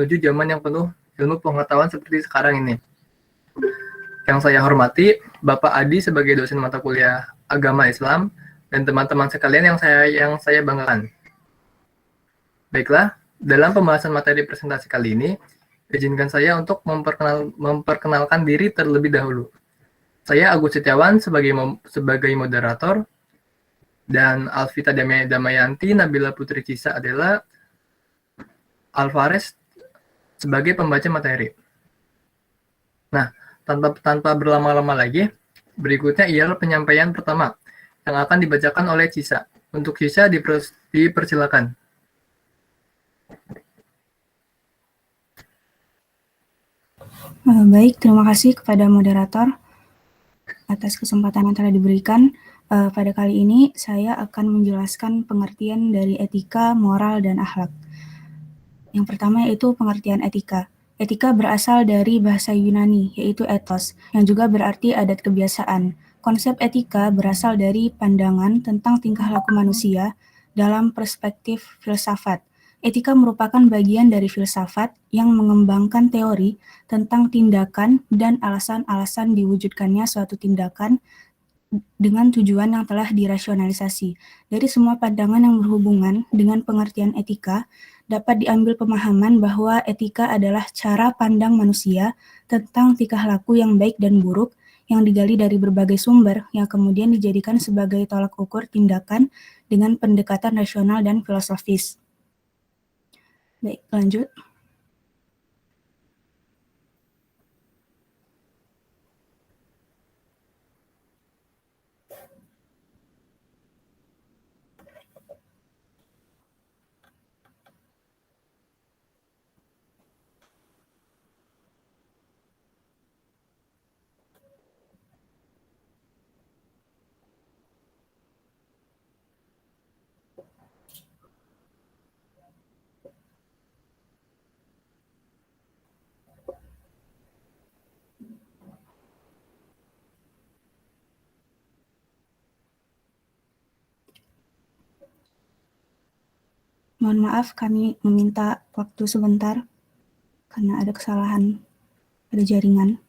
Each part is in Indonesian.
menuju zaman yang penuh ilmu pengetahuan seperti sekarang ini. Yang saya hormati, Bapak Adi sebagai dosen mata kuliah Agama Islam, dan teman-teman sekalian yang saya banggakan. Baiklah, dalam pembahasan materi presentasi kali ini, izinkan saya untuk memperkenalkan diri terlebih dahulu. Saya Agus Setiawan sebagai moderator, dan Alvita Damayanti Nabila Putri Cisa adalah Alvarez sebagai pembaca materi. Nah, tanpa berlama-lama lagi, berikutnya ialah penyampaian pertama yang akan dibacakan oleh Cisa. Untuk Cisa dipersilakan. Baik, terima kasih kepada moderator atas kesempatan yang telah diberikan. Pada kali ini saya akan menjelaskan pengertian dari etika, moral, dan akhlak. Yang pertama yaitu pengertian etika. Etika berasal dari bahasa Yunani, yaitu ethos, yang juga berarti adat kebiasaan. Konsep etika berasal dari pandangan tentang tingkah laku manusia dalam perspektif filsafat. Etika merupakan bagian dari filsafat yang mengembangkan teori tentang tindakan dan alasan-alasan diwujudkannya suatu tindakan dengan tujuan yang telah dirasionalisasi. Dari semua pandangan yang berhubungan dengan pengertian etika, dapat diambil pemahaman bahwa etika adalah cara pandang manusia tentang tingkah laku yang baik dan buruk yang digali dari berbagai sumber yang kemudian dijadikan sebagai tolak ukur tindakan dengan pendekatan rasional dan filosofis. Baik, lanjut. Mohon maaf, kami meminta waktu sebentar karena ada kesalahan pada jaringan.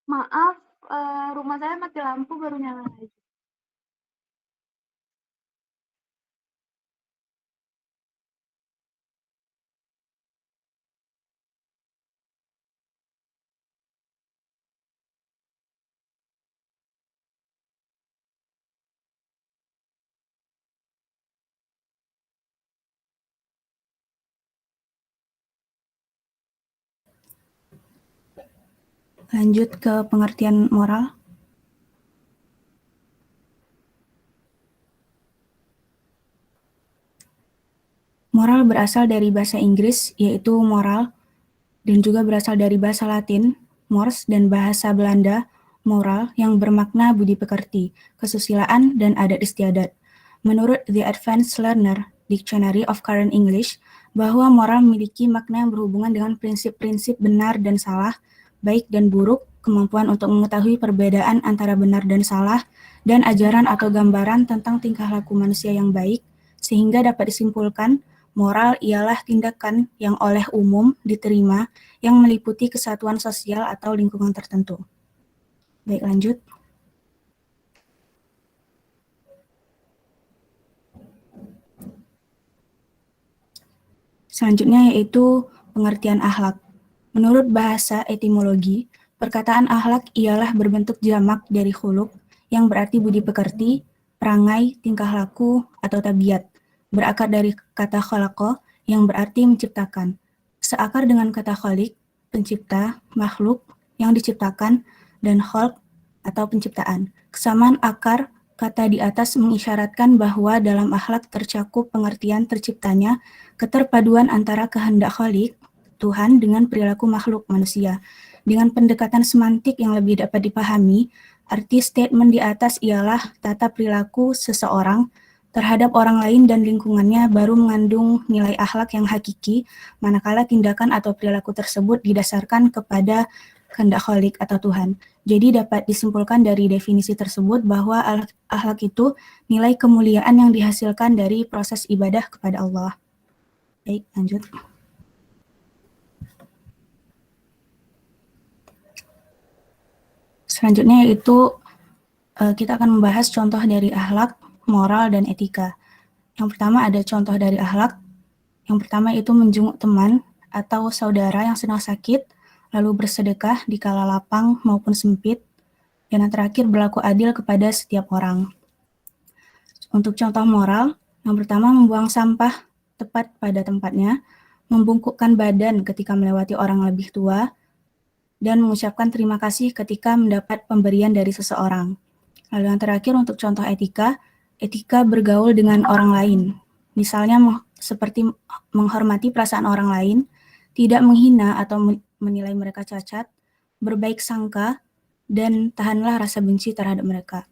Maaf, rumah saya mati lampu baru nyala lagi. Lanjut ke pengertian moral. Moral berasal dari bahasa Inggris, yaitu moral, dan juga berasal dari bahasa Latin, mors, dan bahasa Belanda, moral, yang bermakna budi pekerti, kesusilaan, dan adat istiadat. Menurut The Advanced Learner Dictionary of Current English, bahwa moral memiliki makna yang berhubungan dengan prinsip-prinsip benar dan salah, baik dan buruk, kemampuan untuk mengetahui perbedaan antara benar dan salah, dan ajaran atau gambaran tentang tingkah laku manusia yang baik, sehingga dapat disimpulkan moral ialah tindakan yang oleh umum diterima yang meliputi kesatuan sosial atau lingkungan tertentu. Baik, lanjut. Selanjutnya yaitu pengertian akhlak. Menurut bahasa etimologi, perkataan akhlak ialah berbentuk jamak dari khuluq yang berarti budi pekerti, perangai, tingkah laku, atau tabiat. Berakar dari kata khalaqa yang berarti menciptakan. Seakar dengan kata khaliq, pencipta, makhluk yang diciptakan, dan khalq atau penciptaan. Kesamaan akar kata di atas mengisyaratkan bahwa dalam akhlak tercakup pengertian terciptanya keterpaduan antara kehendak khalik, Tuhan, dengan perilaku makhluk manusia. Dengan pendekatan semantik yang lebih dapat dipahami, arti statement di atas ialah tata perilaku seseorang terhadap orang lain dan lingkungannya baru mengandung nilai akhlak yang hakiki, manakala tindakan atau perilaku tersebut didasarkan kepada kehendak Khalik atau Tuhan. Jadi dapat disimpulkan dari definisi tersebut bahwa akhlak itu nilai kemuliaan yang dihasilkan dari proses ibadah kepada Allah. Baik, lanjut. Selanjutnya yaitu kita akan membahas contoh dari akhlak, moral, dan etika. Yang pertama ada contoh dari akhlak. Yang pertama itu menjenguk teman atau saudara yang sedang sakit, lalu bersedekah di kala lapang maupun sempit. Dan yang terakhir berlaku adil kepada setiap orang. Untuk contoh moral, yang pertama membuang sampah tepat pada tempatnya, membungkukkan badan ketika melewati orang lebih tua, dan mengucapkan terima kasih ketika mendapat pemberian dari seseorang. Lalu yang terakhir untuk contoh etika, etika bergaul dengan orang lain. Misalnya seperti menghormati perasaan orang lain, tidak menghina atau menilai mereka cacat, berbaik sangka, dan tahanlah rasa benci terhadap mereka.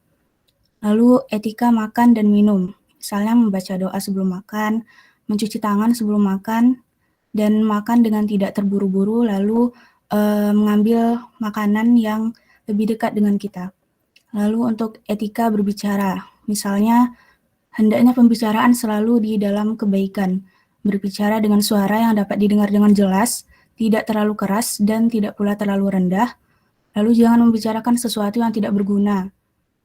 Lalu etika makan dan minum, misalnya membaca doa sebelum makan, mencuci tangan sebelum makan, dan makan dengan tidak terburu-buru, lalu mengambil makanan yang lebih dekat dengan kita. Lalu untuk etika berbicara, misalnya hendaknya pembicaraan selalu di dalam kebaikan, berbicara dengan suara yang dapat didengar dengan jelas, tidak terlalu keras dan tidak pula terlalu rendah, lalu jangan membicarakan sesuatu yang tidak berguna,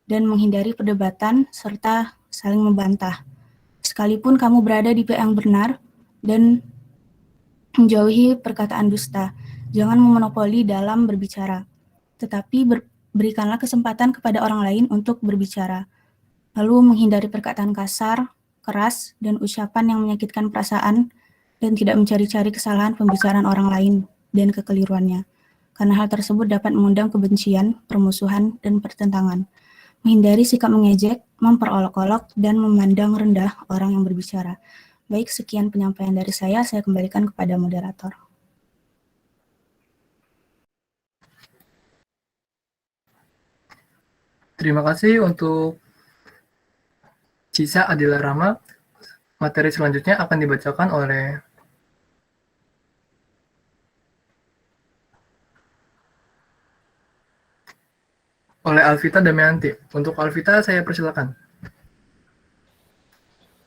dan menghindari perdebatan serta saling membantah. Sekalipun kamu berada di pihak yang benar dan menjauhi perkataan dusta, jangan memonopoli dalam berbicara, tetapi berikanlah kesempatan kepada orang lain untuk berbicara. Lalu menghindari perkataan kasar, keras, dan ucapan yang menyakitkan perasaan, dan tidak mencari-cari kesalahan pembicaraan orang lain dan kekeliruannya. Karena hal tersebut dapat mengundang kebencian, permusuhan, dan pertentangan. Menghindari sikap mengejek, memperolok-olok, dan memandang rendah orang yang berbicara. Baik, sekian penyampaian dari saya kembalikan kepada moderator. Terima kasih untuk Cisa Adila Rama. Materi selanjutnya akan dibacakan oleh Alvita Damayanti. Untuk Alvita, saya persilakan.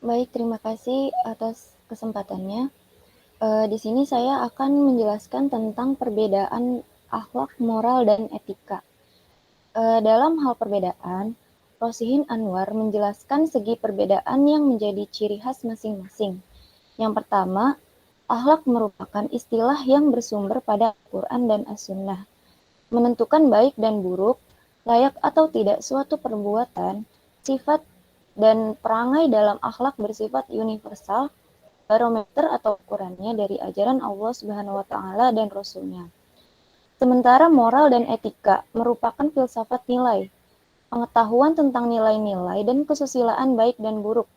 Baik, terima kasih atas kesempatannya. Di sini saya akan menjelaskan tentang perbedaan akhlak, moral, dan etika. Dalam hal perbedaan, Rosihin Anwar menjelaskan segi perbedaan yang menjadi ciri khas masing-masing. Yang pertama, akhlak merupakan istilah yang bersumber pada Al-Quran dan As-Sunnah. Menentukan baik dan buruk, layak atau tidak suatu perbuatan, sifat, dan perangai dalam akhlak bersifat universal, barometer atau ukurannya dari ajaran Allah Subhanahu wa Ta'ala dan Rasul-Nya. Sementara moral dan etika merupakan filsafat nilai, pengetahuan tentang nilai-nilai dan kesusilaan baik dan buruk.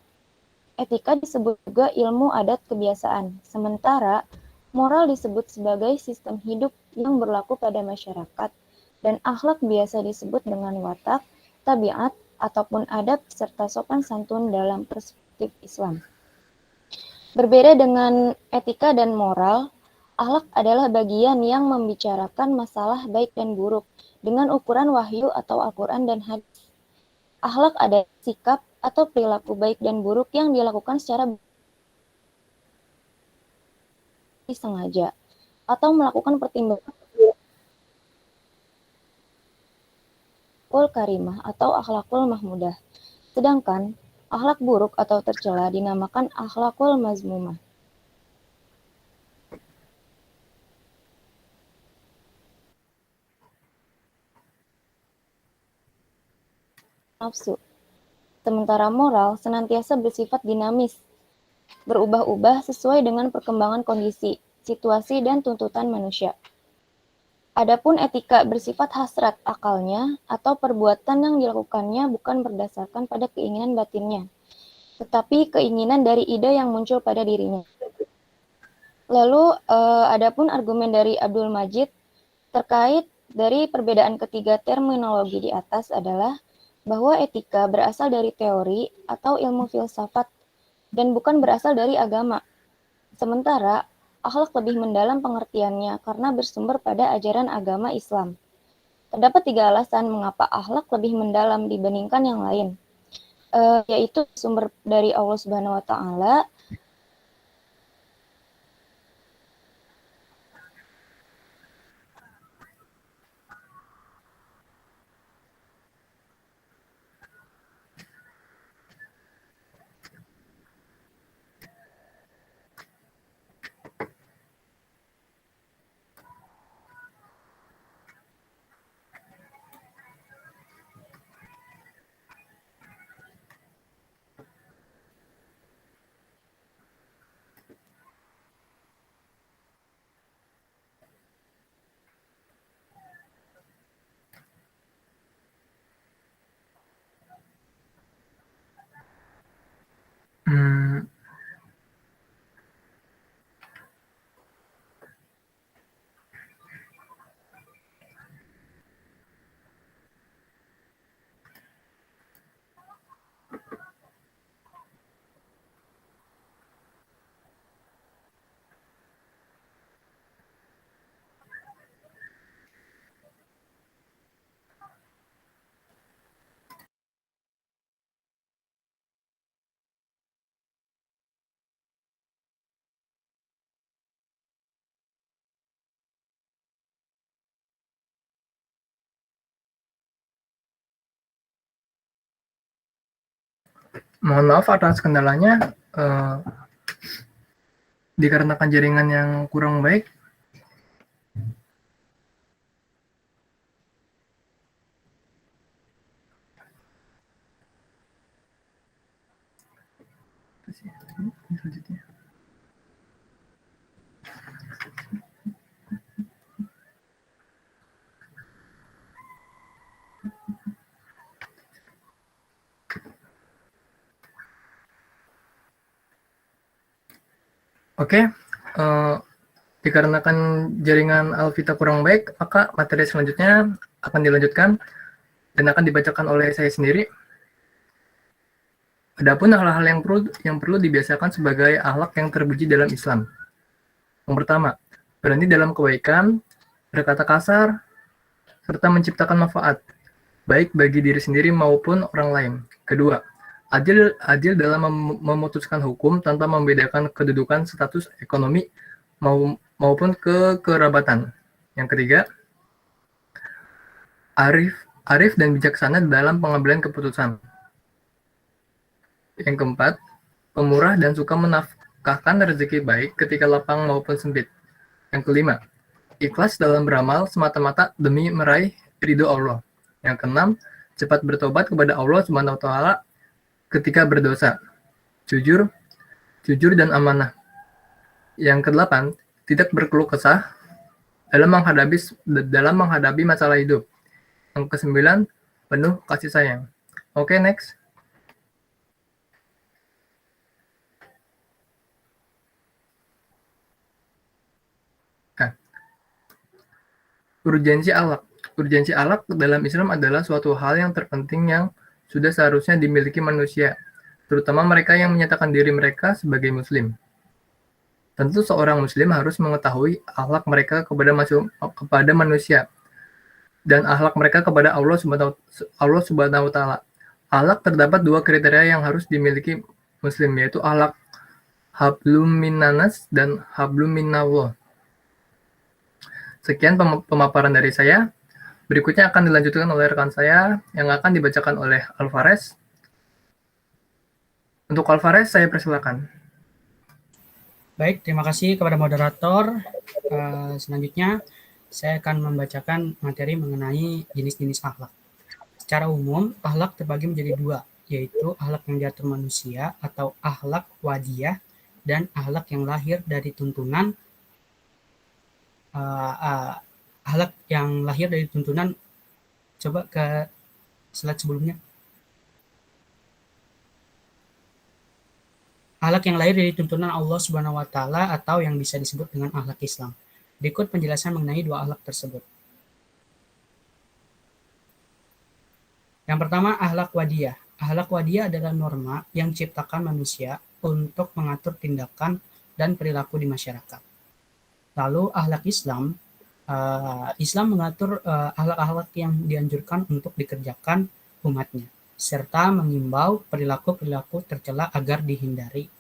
Etika disebut juga ilmu adat kebiasaan, sementara moral disebut sebagai sistem hidup yang berlaku pada masyarakat, dan akhlak biasa disebut dengan watak, tabiat, ataupun adab serta sopan santun dalam perspektif Islam. Berbeda dengan etika dan moral, akhlak adalah bagian yang membicarakan masalah baik dan buruk dengan ukuran wahyu atau Al-Quran dan hadis. Akhlak adalah sikap atau perilaku baik dan buruk yang dilakukan secara disengaja atau melakukan pertimbangan akhlakul karimah atau akhlakul mahmudah. Sedangkan akhlak buruk atau tercela dinamakan akhlakul mazmumah. Nafsu. Sementara moral senantiasa bersifat dinamis, berubah-ubah sesuai dengan perkembangan kondisi, situasi, dan tuntutan manusia. Adapun etika bersifat hasrat akalnya atau perbuatan yang dilakukannya bukan berdasarkan pada keinginan batinnya, tetapi keinginan dari ide yang muncul pada dirinya. Lalu, adapun argumen dari Abdul Majid terkait dari perbedaan ketiga terminologi di atas adalah bahwa etika berasal dari teori atau ilmu filsafat dan bukan berasal dari agama. Sementara, akhlak lebih mendalam pengertiannya karena bersumber pada ajaran agama Islam. Terdapat 3 alasan mengapa akhlak lebih mendalam dibandingkan yang lain, yaitu sumber dari Allah Subhanahu wa Ta'ala, Hmm, mohon maaf atas kendalanya, dikarenakan jaringan yang kurang baik. Selanjutnya. Oke, dikarenakan jaringan Alvita kurang baik, maka materi selanjutnya akan dilanjutkan dan akan dibacakan oleh saya sendiri. Adapun hal-hal yang perlu dibiasakan sebagai akhlak yang terpuji dalam Islam. Yang pertama, berani dalam kebaikan, berkata kasar, serta menciptakan manfaat, baik bagi diri sendiri maupun orang lain. Kedua, adil dalam memutuskan hukum tanpa membedakan kedudukan, status ekonomi, maupun kekerabatan. Yang ketiga, arif dan bijaksana dalam pengambilan keputusan. Yang keempat, pemurah dan suka menafkahkan rezeki baik ketika lapang maupun sempit. Yang kelima, ikhlas dalam beramal semata-mata demi meraih ridho Allah. Yang keenam, cepat bertobat kepada Allah Subhanahu wa Ta'ala ketika berdosa. Jujur dan amanah. Yang kedelapan, tidak berkeluh kesah dalam menghadapi masalah hidup. Yang kesembilan, penuh kasih sayang. Oke, next. Nah, urgensi akhlak. Urgensi akhlak dalam Islam adalah suatu hal yang terpenting yang sudah seharusnya dimiliki manusia, terutama mereka yang menyatakan diri mereka sebagai muslim. Tentu seorang muslim harus mengetahui akhlak mereka kepada manusia dan akhlak mereka kepada Allah Subhanahu wa Ta'ala. Akhlak terdapat 2 kriteria yang harus dimiliki muslim, yaitu akhlak hablum minnanas dan hablum minallah. Sekian pemaparan dari saya. Berikutnya akan dilanjutkan oleh rekan saya yang akan dibacakan oleh Alvarez. Untuk Alvarez, saya persilakan. Baik, terima kasih kepada moderator. Selanjutnya, saya akan membacakan materi mengenai jenis-jenis akhlak. Secara umum, akhlak terbagi menjadi 2, yaitu akhlak yang diatur manusia atau akhlak wadiyah dan akhlak yang lahir dari tuntunan akhlak yang lahir dari tuntunan. Coba ke slide sebelumnya. Akhlak yang lahir dari tuntunan Allah Subhanahu wa Ta'ala atau yang bisa disebut dengan akhlak Islam. Berikut penjelasan mengenai 2 akhlak tersebut. Yang pertama, akhlak wadiyah. Akhlak wadiyah adalah norma yang diciptakan manusia untuk mengatur tindakan dan perilaku di masyarakat. Lalu akhlak Islam, Islam mengatur akhlak-akhlak yang dianjurkan untuk dikerjakan umatnya, serta mengimbau perilaku-perilaku tercela agar dihindari.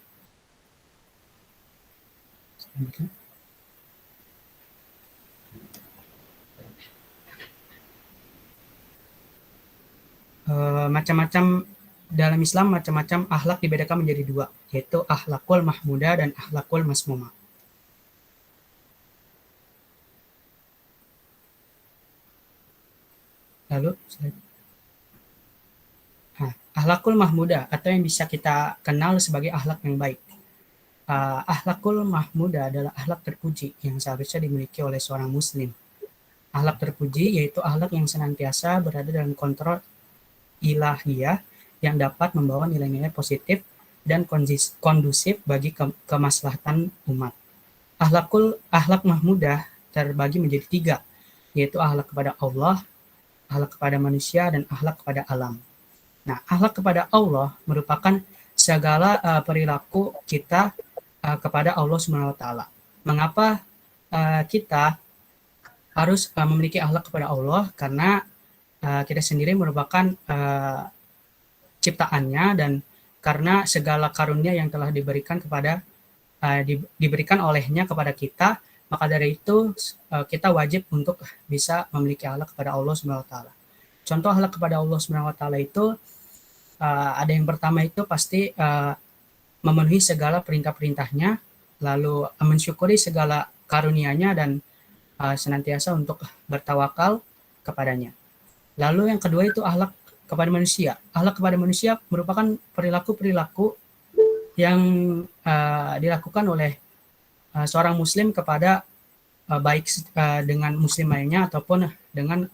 Macam-macam dalam Islam, macam-macam akhlak dibedakan menjadi dua, yaitu akhlakul mahmudah dan akhlakul masmumah. Lalu, akhlakul mahmudah atau yang bisa kita kenal sebagai akhlak yang baik. Akhlakul mahmudah adalah akhlak terpuji yang seharusnya dimiliki oleh seorang muslim. Akhlak terpuji yaitu akhlak yang senantiasa berada dalam kontrol ilahiyah yang dapat membawa nilai-nilai positif dan kondusif bagi kemaslahatan umat. Akhlak mahmudah terbagi menjadi tiga, yaitu akhlak kepada Allah, akhlak kepada manusia, dan akhlak kepada alam. Nah, akhlak kepada Allah merupakan segala perilaku kita kepada Allah Subhanahu wa taala. Mengapa kita harus memiliki akhlak kepada Allah? Karena kita sendiri merupakan ciptaannya, dan karena segala karunia yang telah diberikan diberikan olehnya kepada kita, maka dari itu kita wajib untuk bisa memiliki akhlak kepada Allah Subhanahu wa taala. Contoh akhlak kepada Allah Subhanahu wa taala itu ada yang pertama itu pasti memenuhi segala perintah-perintahnya, lalu mensyukuri segala karunia-Nya dan senantiasa untuk bertawakal kepadanya. Lalu yang kedua itu akhlak kepada manusia. Akhlak kepada manusia merupakan perilaku-perilaku yang dilakukan oleh seorang muslim kepada baik dengan muslim lainnya ataupun dengan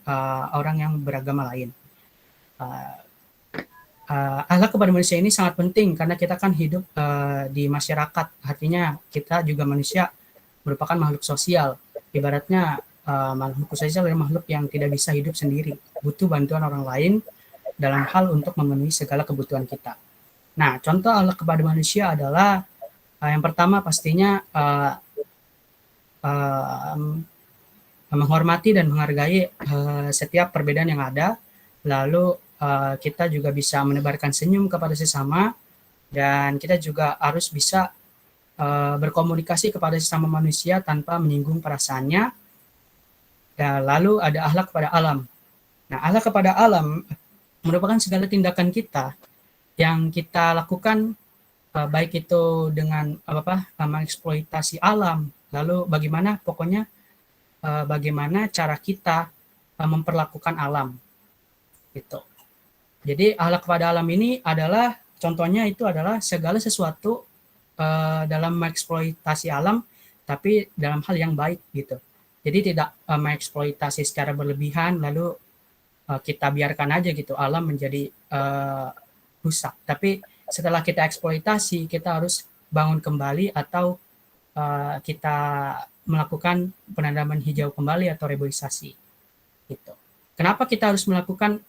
orang yang beragama lain. Akhlak kepada manusia ini sangat penting karena kita kan hidup di masyarakat, artinya kita juga manusia merupakan makhluk sosial. Ibaratnya makhluk sosial adalah makhluk yang tidak bisa hidup sendiri, butuh bantuan orang lain dalam hal untuk memenuhi segala kebutuhan kita. Nah, contoh akhlak kepada manusia adalah yang pertama pastinya menghormati dan menghargai setiap perbedaan yang ada. Lalu kita juga bisa menebarkan senyum kepada sesama, dan kita juga harus bisa berkomunikasi kepada sesama manusia tanpa menyinggung perasaannya. Dan lalu ada akhlak kepada alam. Nah, akhlak kepada alam merupakan segala tindakan kita yang kita lakukan, baik itu dengan mengeksploitasi alam, lalu bagaimana cara kita memperlakukan alam gitu. Jadi akhlak kepada alam ini adalah contohnya itu adalah segala sesuatu dalam mengeksploitasi alam, tapi dalam hal yang baik gitu. Jadi tidak mengeksploitasi secara berlebihan lalu kita biarkan aja gitu alam menjadi rusak. Tapi setelah kita eksploitasi, kita harus bangun kembali atau kita melakukan penanaman hijau kembali atau reboisasi gitu. Kenapa kita harus melakukan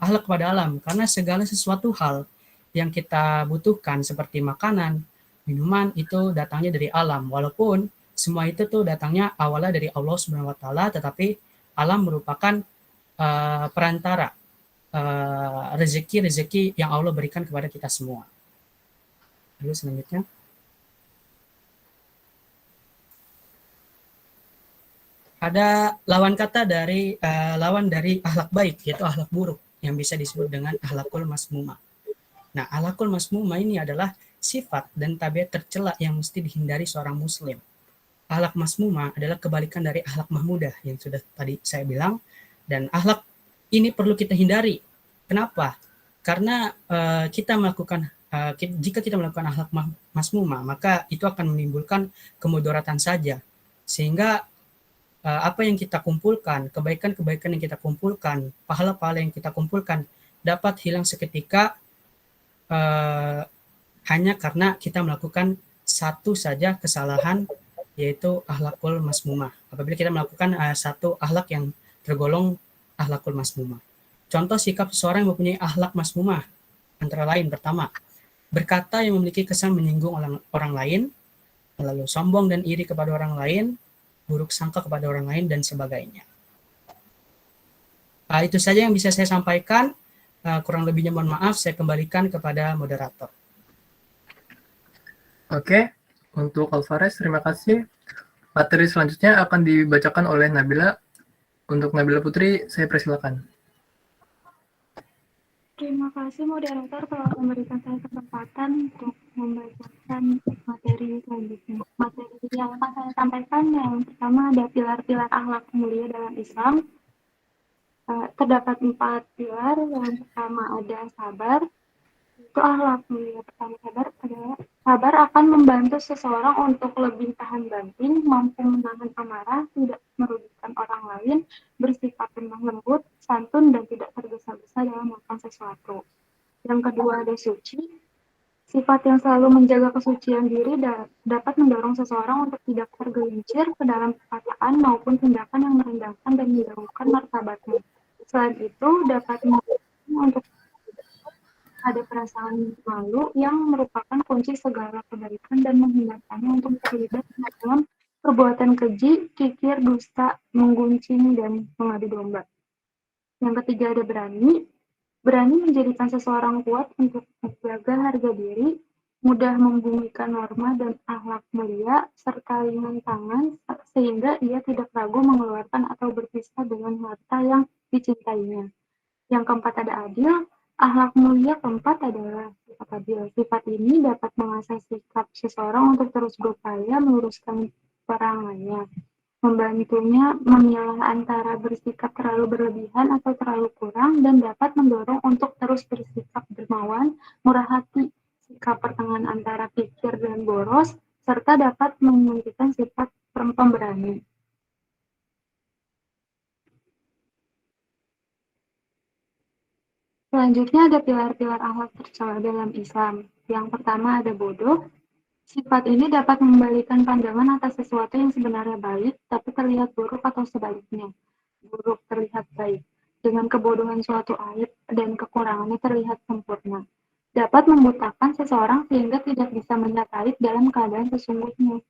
akhlak kepada alam? Karena segala sesuatu hal yang kita butuhkan seperti makanan, minuman itu datangnya dari alam. Walaupun semua itu tuh datangnya awalnya dari Allah Subhanahu wa taala, tetapi alam merupakan perantara rezeki-rezeki yang Allah berikan kepada kita semua. Lalu selanjutnya. Ada lawan kata dari lawan dari akhlak baik, yaitu akhlak buruk yang bisa disebut dengan akhlakul masmumah. Nah, akhlakul masmumah ini adalah sifat dan tabiat tercela yang mesti dihindari seorang muslim. Akhlak masmumah adalah kebalikan dari akhlak mahmudah yang sudah tadi saya bilang, dan akhlak ini perlu kita hindari. Kenapa? Karena jika kita melakukan akhlak masmumah, maka itu akan menimbulkan kemudaratan saja, sehingga apa yang kita kumpulkan, kebaikan-kebaikan yang kita kumpulkan, pahala-pahala yang kita kumpulkan dapat hilang seketika hanya karena kita melakukan satu saja kesalahan, yaitu akhlakul masmumah. Apabila kita melakukan satu akhlak yang tergolong akhlakul masmumah. Contoh sikap seseorang yang mempunyai akhlak mazmumah, antara lain pertama, berkata yang memiliki kesan menyinggung orang lain, lalu sombong dan iri kepada orang lain, buruk sangka kepada orang lain, dan sebagainya. Itu saja yang bisa saya sampaikan. Kurang lebihnya mohon maaf, saya kembalikan kepada moderator. Oke, untuk Alvarez, terima kasih. Materi selanjutnya akan dibacakan oleh Nabila. Untuk Nabila Putri, saya persilakan. Terima kasih moderator telah memberikan saya kesempatan untuk membacakan materi selanjutnya. Materi yang akan saya sampaikan yang pertama ada pilar-pilar akhlak mulia dalam Islam. Terdapat 4 pilar. Yang pertama ada sabar. Itu akhlak mulia pertama sabar akan membantu seseorang untuk lebih tahan banting, mampu menahan amarah, tidak merugikan orang lain, bersikap lemah lembut, santun, dan tidak tergesa-gesa dalam melakukan sesuatu. Yang kedua ada suci. Sifat yang selalu menjaga kesucian diri dapat mendorong seseorang untuk tidak tergelincir ke dalam perkataan maupun tindakan yang merendahkan dan menjauhkan martabatnya. Selain itu, dapat untuk ada perasaan malu yang merupakan kunci segala kebaikan dan menghindarkannya untuk terlibat dalam perbuatan keji, kikir, dusta, menggunjing, dan mengadu domba. Yang ketiga ada berani. Berani menjadikan seseorang kuat untuk menjaga harga diri, mudah membumikan norma dan akhlak mulia, serta ringan tangan sehingga ia tidak ragu mengeluarkan atau berpisah dengan harta yang dicintainya. Yang keempat ada adil. Akhlak mulia keempat adalah sifat adil. Sifat ini dapat mengasah sikap seseorang untuk terus berupaya meluruskan perangannya, membantunya memilah antara bersikap terlalu berlebihan atau terlalu kurang, dan dapat mendorong untuk terus bersikap dermawan, murah hati, sikap pertengahan antara pikir dan boros, serta dapat menunjukkan sifat pemberani. Selanjutnya ada pilar-pilar akhlak tercela dalam Islam. Yang pertama ada bodoh. Sifat ini dapat membalikan pandangan atas sesuatu yang sebenarnya baik, tapi terlihat buruk atau sebaliknya. Buruk terlihat baik. Dengan kebodohan suatu aib dan kekurangannya terlihat sempurna. Dapat membutakan seseorang sehingga tidak bisa melihat aib dalam keadaan sesungguhnya.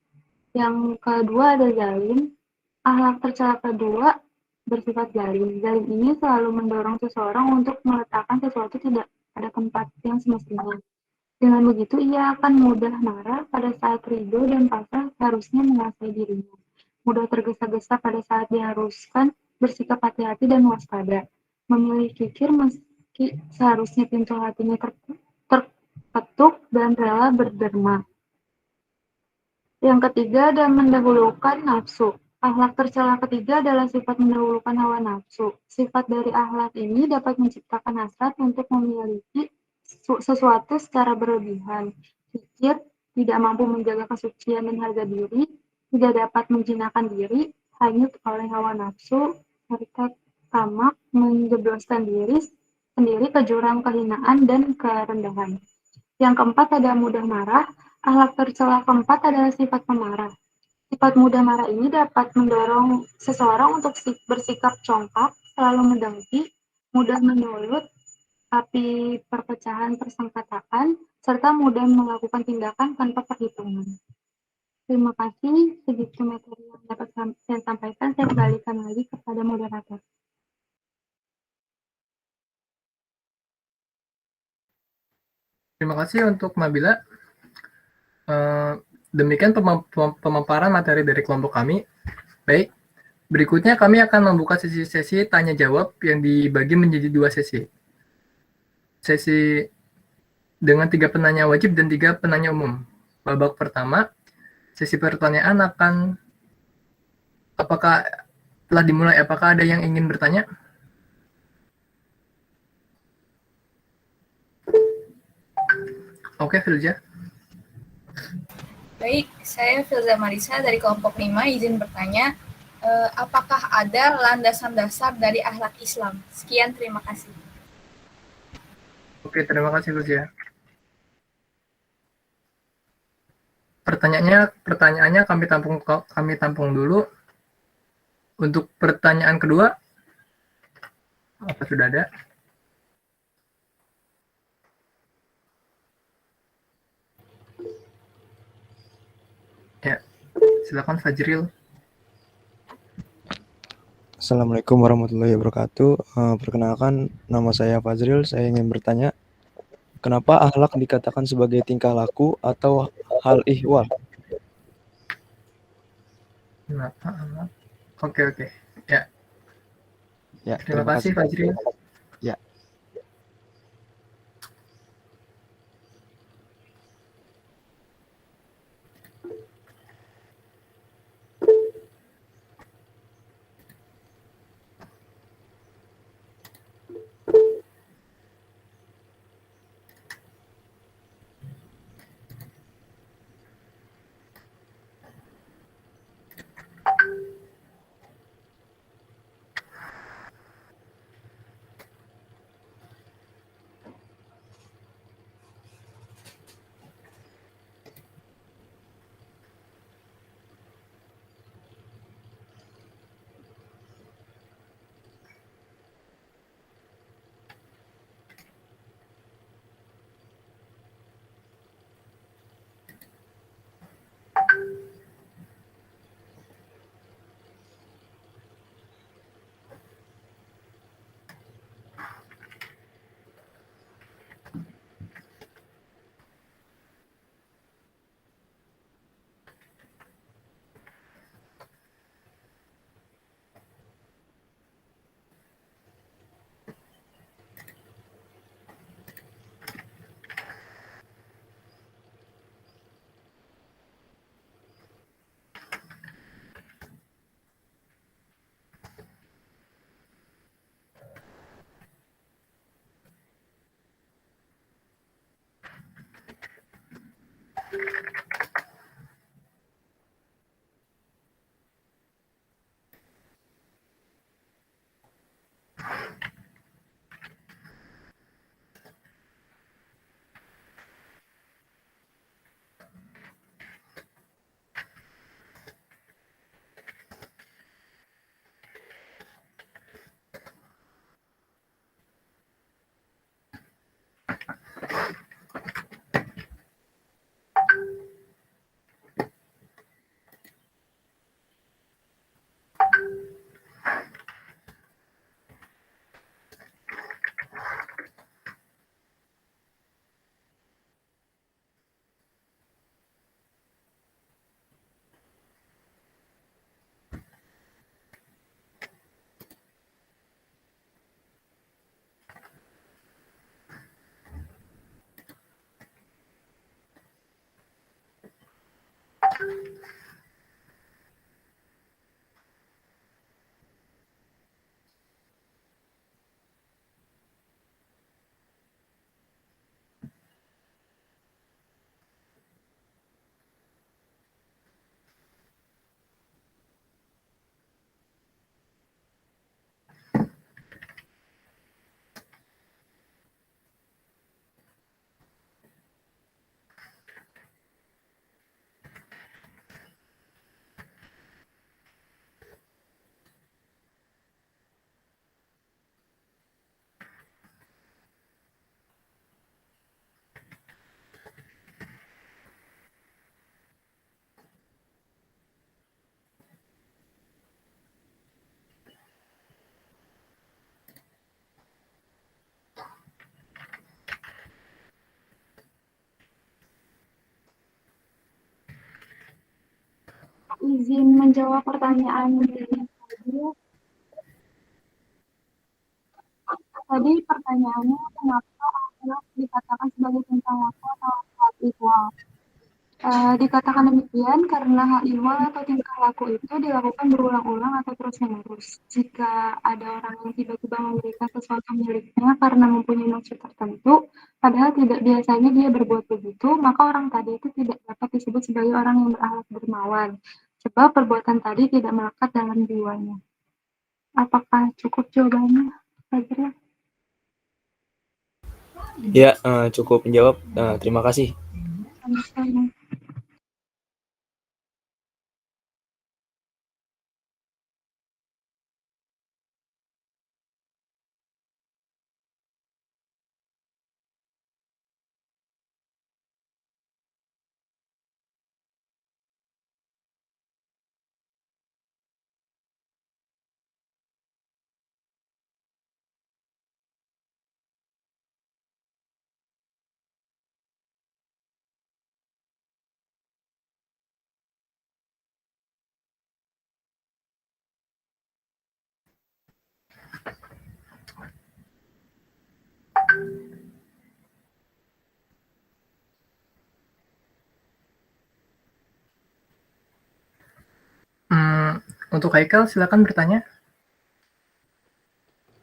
Yang kedua ada zalim. Akhlak tercela kedua bersifat zalim. Zalim ini selalu mendorong seseorang untuk meletakkan sesuatu tidak pada tempat yang semestinya. Dengan begitu, ia akan mudah marah pada saat ridho dan pasrah seharusnya menguasai dirinya. Mudah tergesa-gesa pada saat diharuskan bersikap hati-hati dan waspada. Memilih kikir meski seharusnya pintu hatinya terketuk dan rela berderma. Yang ketiga ada mendahulukan nafsu. Akhlak tercela ketiga adalah sifat mendahulukan hawa nafsu. Sifat dari akhlak ini dapat menciptakan hasrat untuk memiliki sesuatu secara berlebihan. Kikir, tidak mampu menjaga kesucian dan harga diri, tidak dapat menjinakkan diri, hanyut oleh hawa nafsu, serta tamak menjebloskan diri sendiri ke jurang kehinaan dan kerendahan. Yang keempat ada mudah marah. Akhlak tercela keempat adalah sifat pemarah. Sifat mudah marah ini dapat mendorong seseorang untuk bersikap congkak, selalu mendengki, mudah menyulut, api perpecahan persengketaan, serta mudah melakukan tindakan tanpa perhitungan. Terima kasih. Segitu materi yang dapat saya sampaikan. Saya kembalikan lagi kepada moderator. Terima kasih untuk Nabila. Demikian pemaparan materi dari kelompok kami. Baik, berikutnya kami akan membuka sesi-sesi tanya-jawab yang dibagi menjadi 2 sesi. Sesi dengan 3 penanya wajib dan 3 penanya umum. Babak pertama, sesi pertanyaan apakah telah dimulai? Apakah ada yang ingin bertanya? Oke, Filja. Baik, saya Filza Marisa dari kelompok 5 izin bertanya, apakah ada landasan dasar dari akhlak Islam? Sekian, terima kasih. Oke, terima kasih Filza. Pertanyaannya kami tampung dulu. Untuk pertanyaan kedua, apa sudah ada? Silakan Fajril. Assalamualaikum warahmatullahi wabarakatuh. Perkenalkan, nama saya Fazril. Saya ingin bertanya, kenapa akhlak dikatakan sebagai tingkah laku atau hal ihwal? Kenapa anak? Oke. Ya, Ya, terima terima kasih kasih. Fajril. Ya. Izin menjawab pertanyaan dari Fadil. Tadi pertanyaannya kenapa akhlak dikatakan sebagai tingkah laku atau hal ihwal? Dikatakan demikian karena hal ihwal atau tingkah laku itu dilakukan berulang-ulang atau terus-menerus. Jika ada orang yang tiba-tiba memberikan sesuatu miliknya karena mempunyai maksud tertentu, padahal tidak biasanya dia berbuat begitu, maka orang tadi itu tidak dapat disebut sebagai orang yang berakhlak dermawan. Sebab perbuatan tadi tidak melekat dalam jiwanya. Apakah cukup jawabannya, Fajril? Ya, cukup menjawab. Terima kasih. Sama-sama. Untuk Haikal, silakan bertanya.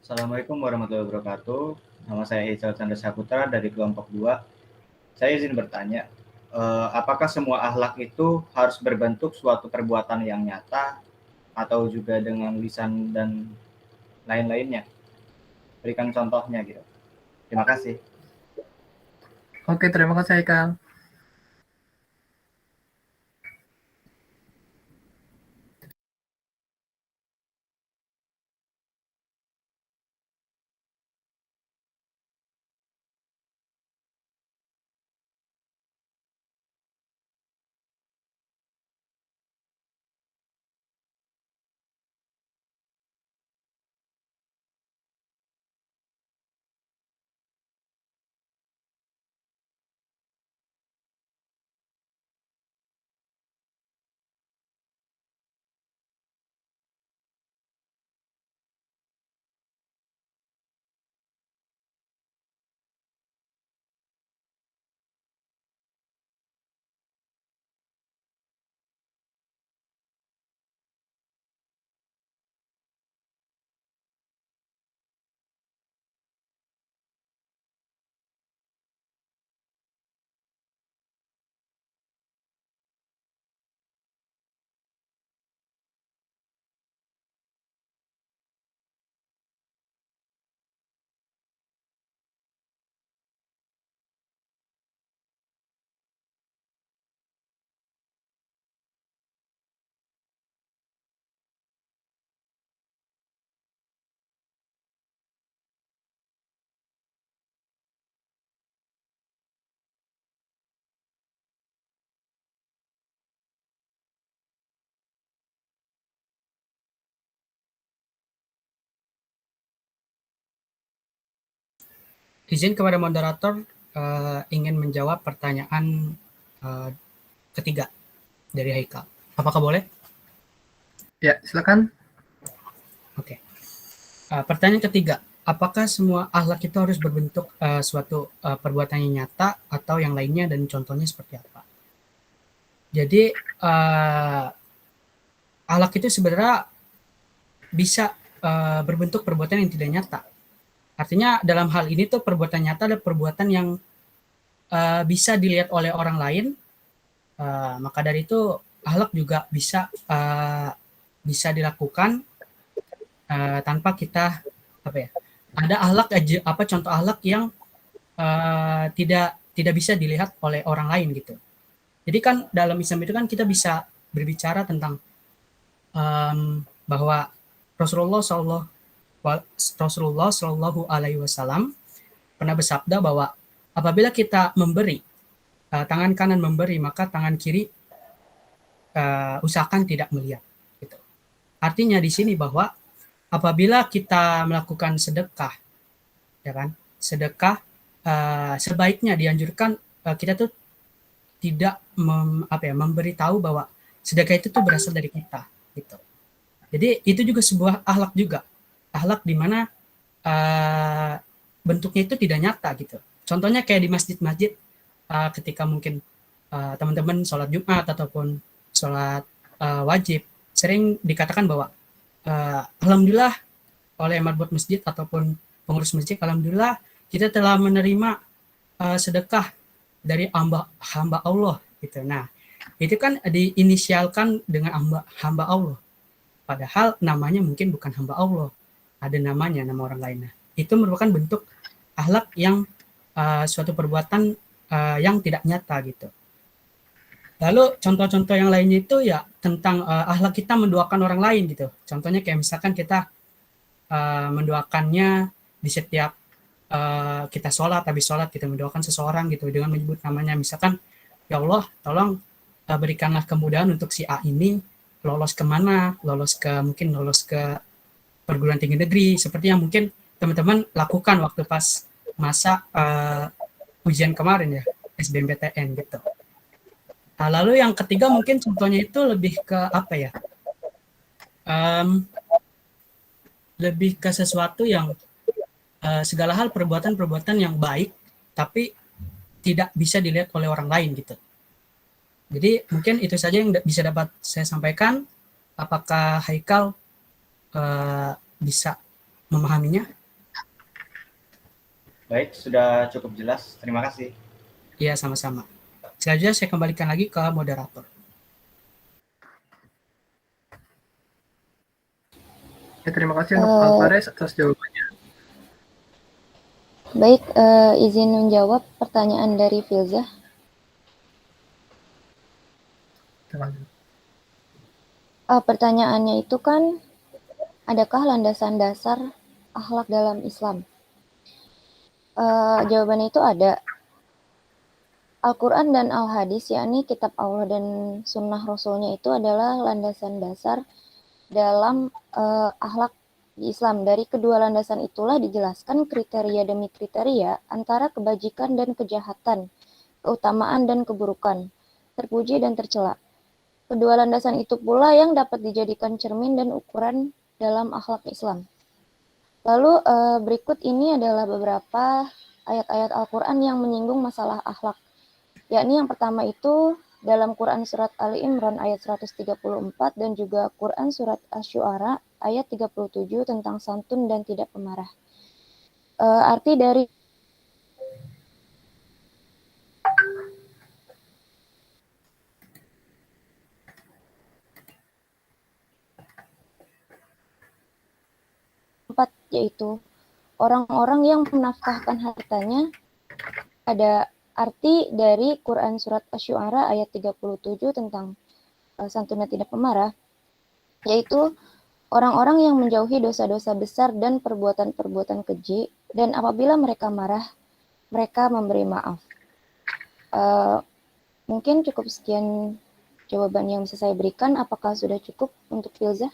Assalamualaikum warahmatullahi wabarakatuh. Nama saya Haikal Chandra Saputra dari kelompok 2. Saya izin bertanya, apakah semua akhlak itu harus berbentuk suatu perbuatan yang nyata atau juga dengan lisan dan lain-lainnya? Berikan contohnya gitu. Terima kasih. Oke, terima kasih Haikal. Izin kepada moderator ingin menjawab pertanyaan ketiga dari Haikal. Apakah boleh? Ya, silakan. Oke. Pertanyaan ketiga, apakah semua akhlak itu harus berbentuk suatu perbuatan yang nyata atau yang lainnya dan contohnya seperti apa? Jadi akhlak itu sebenarnya bisa berbentuk perbuatan yang tidak nyata. Artinya dalam hal ini tuh perbuatan nyata adalah perbuatan yang bisa dilihat oleh orang lain. Maka dari itu akhlak juga bisa dilakukan tanpa kita ada akhlak contoh akhlak yang tidak bisa dilihat oleh orang lain gitu. Jadi kan dalam Islam itu kan kita bisa berbicara tentang bahwa Rasulullah Shallallahu Alaihi Wasallam pernah bersabda bahwa apabila kita memberi tangan kanan memberi maka tangan kiri usahakan tidak melihat. Gitu. Artinya di sini bahwa apabila kita melakukan sedekah, ya kan, sedekah sebaiknya dianjurkan kita tuh tidak memberitahu bahwa sedekah itu tuh berasal dari kita, gitu. Jadi itu juga sebuah akhlak juga, akhlak di mana bentuknya itu tidak nyata gitu. Contohnya kayak di masjid-masjid ketika mungkin teman-teman sholat Jumat ataupun sholat wajib sering dikatakan bahwa alhamdulillah oleh marbot masjid ataupun pengurus masjid, alhamdulillah kita telah menerima sedekah dari hamba Allah gitu. Nah, itu kan diinisialkan dengan hamba Allah. Padahal namanya mungkin bukan hamba Allah. Ada namanya, nama orang lain. Nah, itu merupakan bentuk akhlak yang suatu perbuatan yang tidak nyata gitu. Lalu contoh-contoh yang lainnya itu ya tentang akhlak kita mendoakan orang lain gitu. Contohnya kayak misalkan kita mendoakannya di setiap kita sholat, habis sholat kita mendoakan seseorang gitu dengan menyebut namanya. Misalkan, ya Allah tolong berikanlah kemudahan untuk si A ini lolos kemana, lolos ke perguruan tinggi negeri, seperti yang mungkin teman-teman lakukan waktu pas masa ujian kemarin ya, SBMPTN gitu. Nah, lalu yang ketiga mungkin contohnya itu lebih ke apa ya, lebih ke sesuatu yang segala hal perbuatan-perbuatan yang baik, tapi tidak bisa dilihat oleh orang lain gitu. Jadi mungkin itu saja yang bisa dapat saya sampaikan. Apakah Haikal bisa memahaminya? Baik, sudah cukup jelas. Terima kasih. Iya, sama-sama. Selanjutnya saya kembalikan lagi ke moderator. Ya, terima kasih untuk Alvarez atas jawabannya. Baik, izin menjawab pertanyaan dari Filzah. Pertanyaannya itu kan, adakah landasan dasar akhlak dalam Islam? Jawabannya itu ada. Al-Quran dan Al-Hadis, yakni kitab Allah dan sunnah Rasulnya itu adalah landasan dasar dalam akhlak di Islam. Dari kedua landasan itulah dijelaskan kriteria demi kriteria antara kebajikan dan kejahatan, keutamaan dan keburukan, terpuji dan tercela. Kedua landasan itu pula yang dapat dijadikan cermin dan ukuran dalam akhlak Islam. Lalu berikut ini adalah beberapa ayat-ayat Al-Quran yang menyinggung masalah akhlak. Yakni yang pertama itu dalam Quran Surat Ali Imran ayat 134 dan juga Quran Surat Asy-Syu'ara ayat 37 tentang santun dan tidak pemarah. Arti dari empat yaitu orang-orang yang menafkahkan hartanya. Ada arti dari Quran Surat Asy-Syu'ara ayat 37 tentang santun dan tidak pemarah, yaitu orang-orang yang menjauhi dosa-dosa besar dan perbuatan-perbuatan keji, dan apabila mereka marah, mereka memberi maaf. Mungkin cukup sekian jawaban yang bisa saya berikan. Apakah sudah cukup untuk Filzah?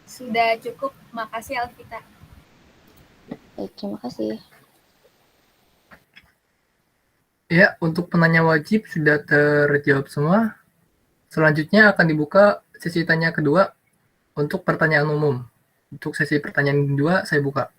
Sudah cukup, makasih Alvita. Baik, terima kasih. Ya, untuk penanya wajib sudah terjawab semua. Selanjutnya akan dibuka sesi tanya kedua untuk pertanyaan umum. Untuk sesi pertanyaan kedua, saya buka.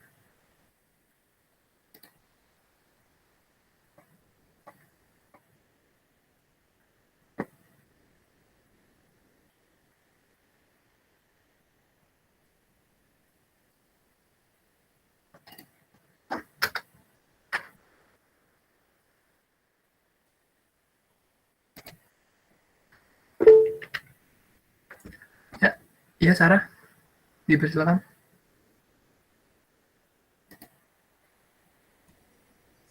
Iya, Sarah. Dipersilakan.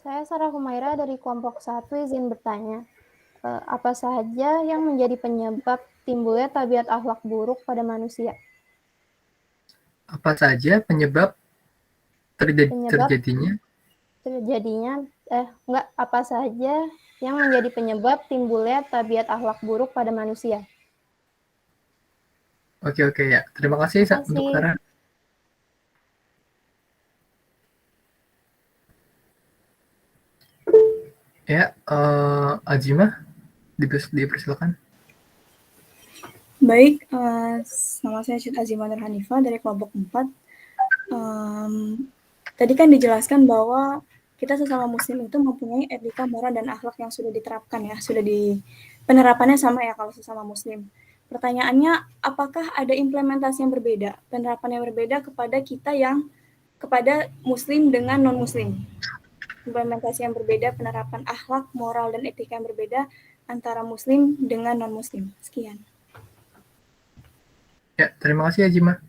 Saya Sarah Humaira dari kelompok 1 izin bertanya. Apa saja yang menjadi penyebab timbulnya tabiat akhlak buruk pada manusia? Apa saja penyebab terjadinya? Apa saja yang menjadi penyebab timbulnya tabiat akhlak buruk pada manusia? Oke, ya. Terima kasih untuk Sarah. Ya, Azimah, dipersilakan. Baik, nama saya Syed Azimah Nur Hanifah dari kelompok 4. Tadi kan dijelaskan bahwa kita sesama muslim itu mempunyai etika moral dan akhlak yang sudah diterapkan ya, penerapannya sama ya kalau sesama muslim. Pertanyaannya, apakah ada implementasi yang berbeda, penerapan yang berbeda kepada muslim dengan non-muslim? Implementasi yang berbeda, penerapan akhlak, moral, dan etika yang berbeda antara muslim dengan non-muslim. Sekian. Ya, terima kasih Azimah.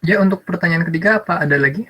Ya, untuk pertanyaan ketiga apa ada lagi?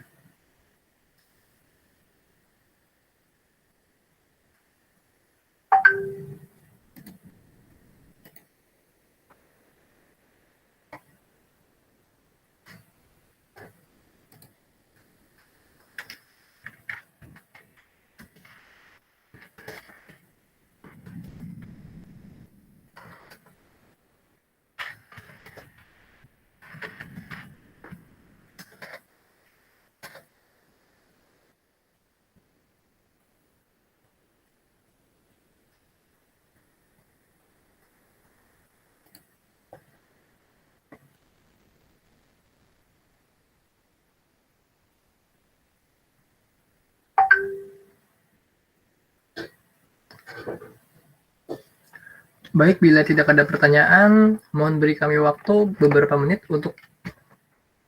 Baik, bila tidak ada pertanyaan, mohon beri kami waktu beberapa menit untuk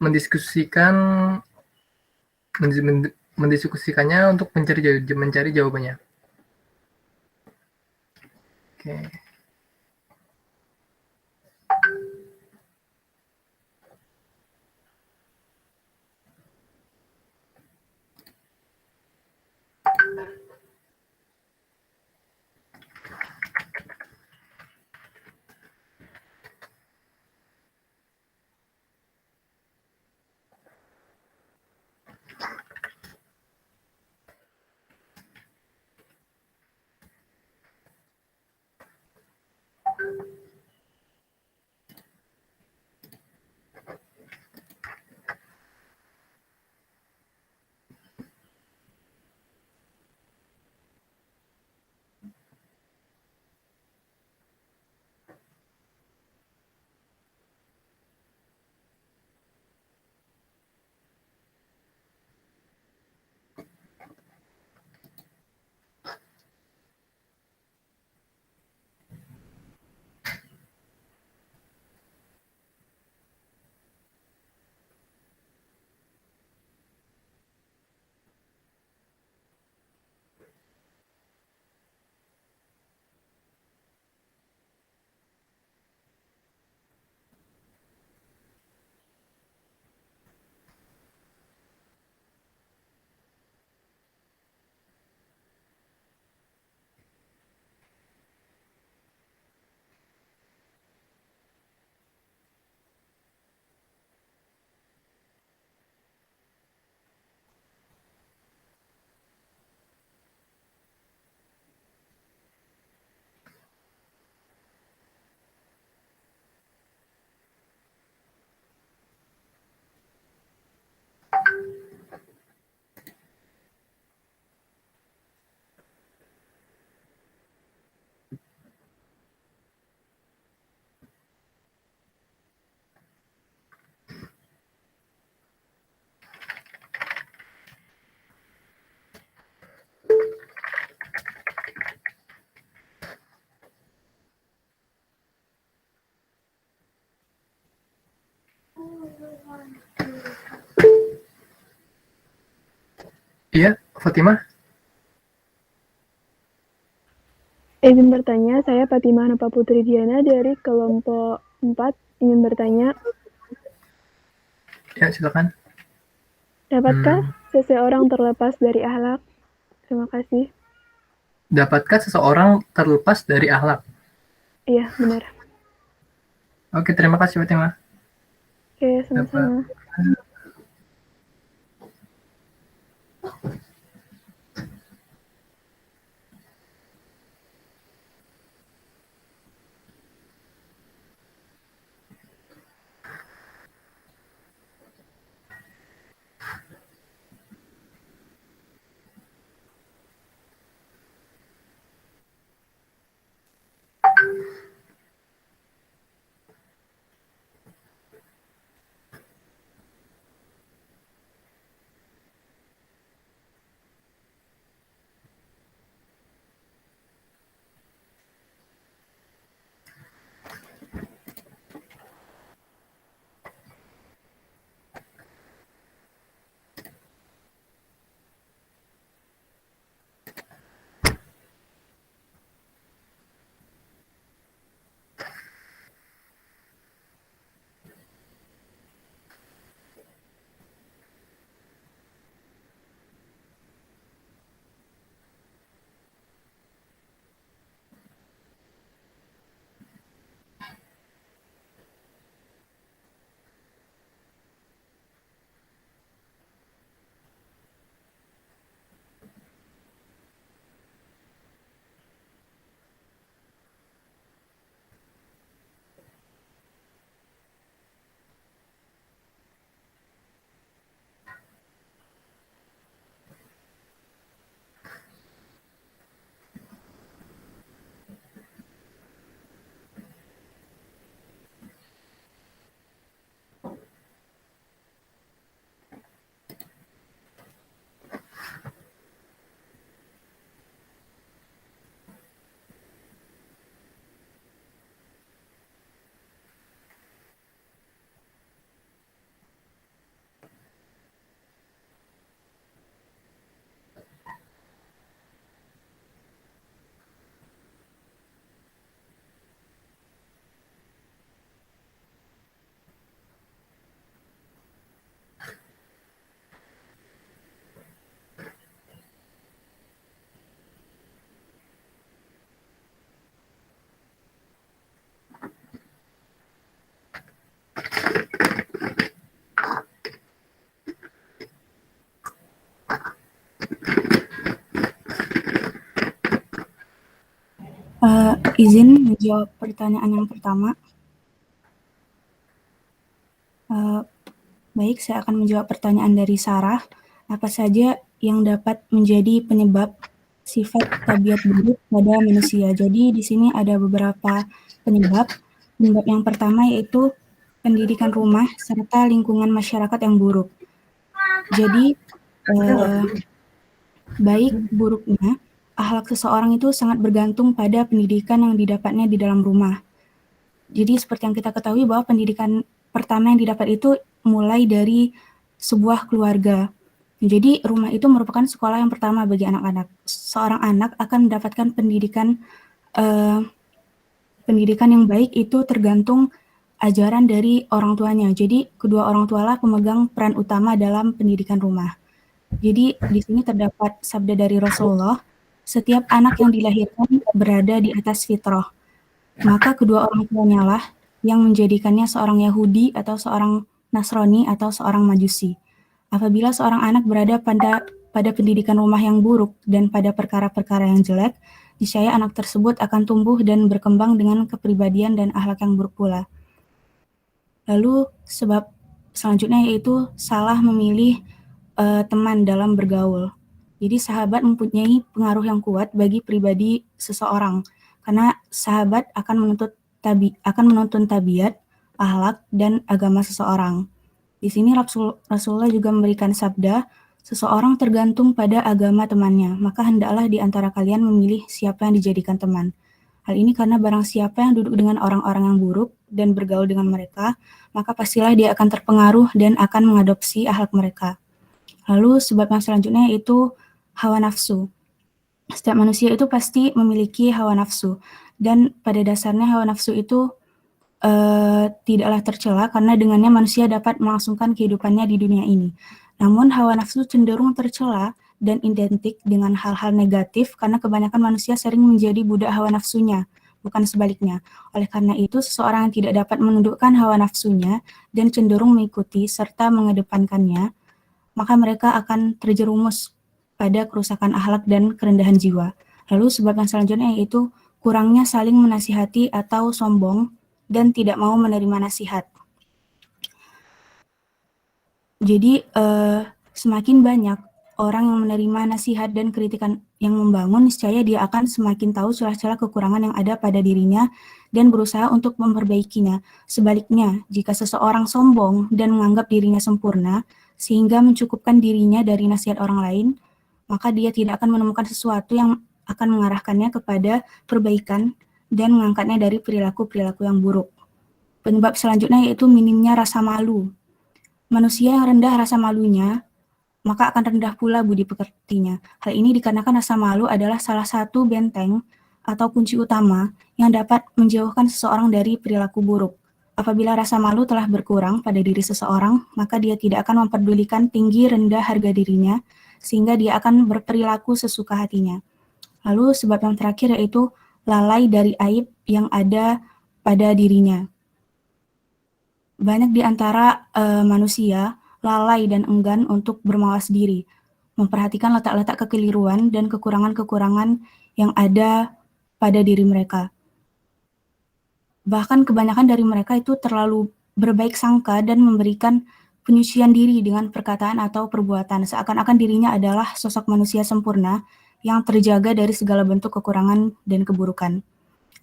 mendiskusikan mendiskusikannya untuk mencari jawabannya. Oke. Iya, Fatimah. Izin bertanya, saya Fatimah Napa Putri Diana dari kelompok 4 ingin bertanya. Ya, silakan. Dapatkah seseorang terlepas dari akhlak? Terima kasih. Dapatkah seseorang terlepas dari akhlak? Iya, benar. Oke, terima kasih Fatimah. Oke, sama-sama. izin menjawab pertanyaan yang pertama. Baik, saya akan menjawab pertanyaan dari Sarah. Apa saja yang dapat menjadi penyebab sifat tabiat buruk pada manusia? Jadi di sini ada beberapa penyebab. Penyebab yang pertama yaitu pendidikan rumah serta lingkungan masyarakat yang buruk. Jadi baik buruknya akhlak seseorang itu sangat bergantung pada pendidikan yang didapatnya di dalam rumah. Jadi seperti yang kita ketahui bahwa pendidikan pertama yang didapat itu mulai dari sebuah keluarga. Jadi rumah itu merupakan sekolah yang pertama bagi anak-anak. Seorang anak akan mendapatkan pendidikan yang baik itu tergantung ajaran dari orang tuanya. Jadi kedua orang tualah pemegang peran utama dalam pendidikan rumah. Jadi di sini terdapat sabda dari Rasulullah, setiap anak yang dilahirkan berada di atas fitrah. Maka kedua orang tuanya lah yang menjadikannya seorang Yahudi atau seorang Nasrani atau seorang Majusi. Apabila seorang anak berada pada pendidikan rumah yang buruk dan pada perkara-perkara yang jelek, niscaya anak tersebut akan tumbuh dan berkembang dengan kepribadian dan akhlak yang buruk pula. Lalu sebab selanjutnya yaitu salah memilih teman dalam bergaul. Jadi sahabat mempunyai pengaruh yang kuat bagi pribadi seseorang karena sahabat akan menuntun tabiat, akhlak, dan agama seseorang. Di sini Rasulullah juga memberikan sabda, seseorang tergantung pada agama temannya, maka hendaklah di antara kalian memilih siapa yang dijadikan teman. Hal ini karena barang siapa yang duduk dengan orang-orang yang buruk dan bergaul dengan mereka, maka pastilah dia akan terpengaruh dan akan mengadopsi akhlak mereka. Lalu sebab yang selanjutnya yaitu hawa nafsu. Setiap manusia itu pasti memiliki hawa nafsu, dan pada dasarnya hawa nafsu itu tidaklah tercela karena dengannya manusia dapat melangsungkan kehidupannya di dunia ini. Namun hawa nafsu cenderung tercela dan identik dengan hal-hal negatif karena kebanyakan manusia sering menjadi budak hawa nafsunya, bukan sebaliknya. Oleh karena itu, seseorang yang tidak dapat menundukkan hawa nafsunya dan cenderung mengikuti serta mengedepankannya, maka mereka akan terjerumus pada kerusakan akhlak dan kerendahan jiwa. Lalu sebab yang selanjutnya yaitu kurangnya saling menasihati atau sombong dan tidak mau menerima nasihat. Jadi semakin banyak orang yang menerima nasihat dan kritikan yang membangun, niscaya dia akan semakin tahu celah-celah kekurangan yang ada pada dirinya dan berusaha untuk memperbaikinya. Sebaliknya, jika seseorang sombong dan menganggap dirinya sempurna, sehingga mencukupkan dirinya dari nasihat orang lain, maka dia tidak akan menemukan sesuatu yang akan mengarahkannya kepada perbaikan dan mengangkatnya dari perilaku-perilaku yang buruk. Penyebab selanjutnya yaitu minimnya rasa malu. Manusia yang rendah rasa malunya, maka akan rendah pula budi pekertinya. Hal ini dikarenakan rasa malu adalah salah satu benteng atau kunci utama yang dapat menjauhkan seseorang dari perilaku buruk. Apabila rasa malu telah berkurang pada diri seseorang, maka dia tidak akan memperdulikan tinggi rendah harga dirinya, sehingga dia akan berperilaku sesuka hatinya. Lalu sebab yang terakhir yaitu lalai dari aib yang ada pada dirinya. Banyak di antara manusia lalai dan enggan untuk bermawas diri, memperhatikan letak-letak kekeliruan dan kekurangan-kekurangan yang ada pada diri mereka. Bahkan kebanyakan dari mereka itu terlalu berbaik sangka dan memberikan penyucian diri dengan perkataan atau perbuatan, seakan-akan dirinya adalah sosok manusia sempurna yang terjaga dari segala bentuk kekurangan dan keburukan.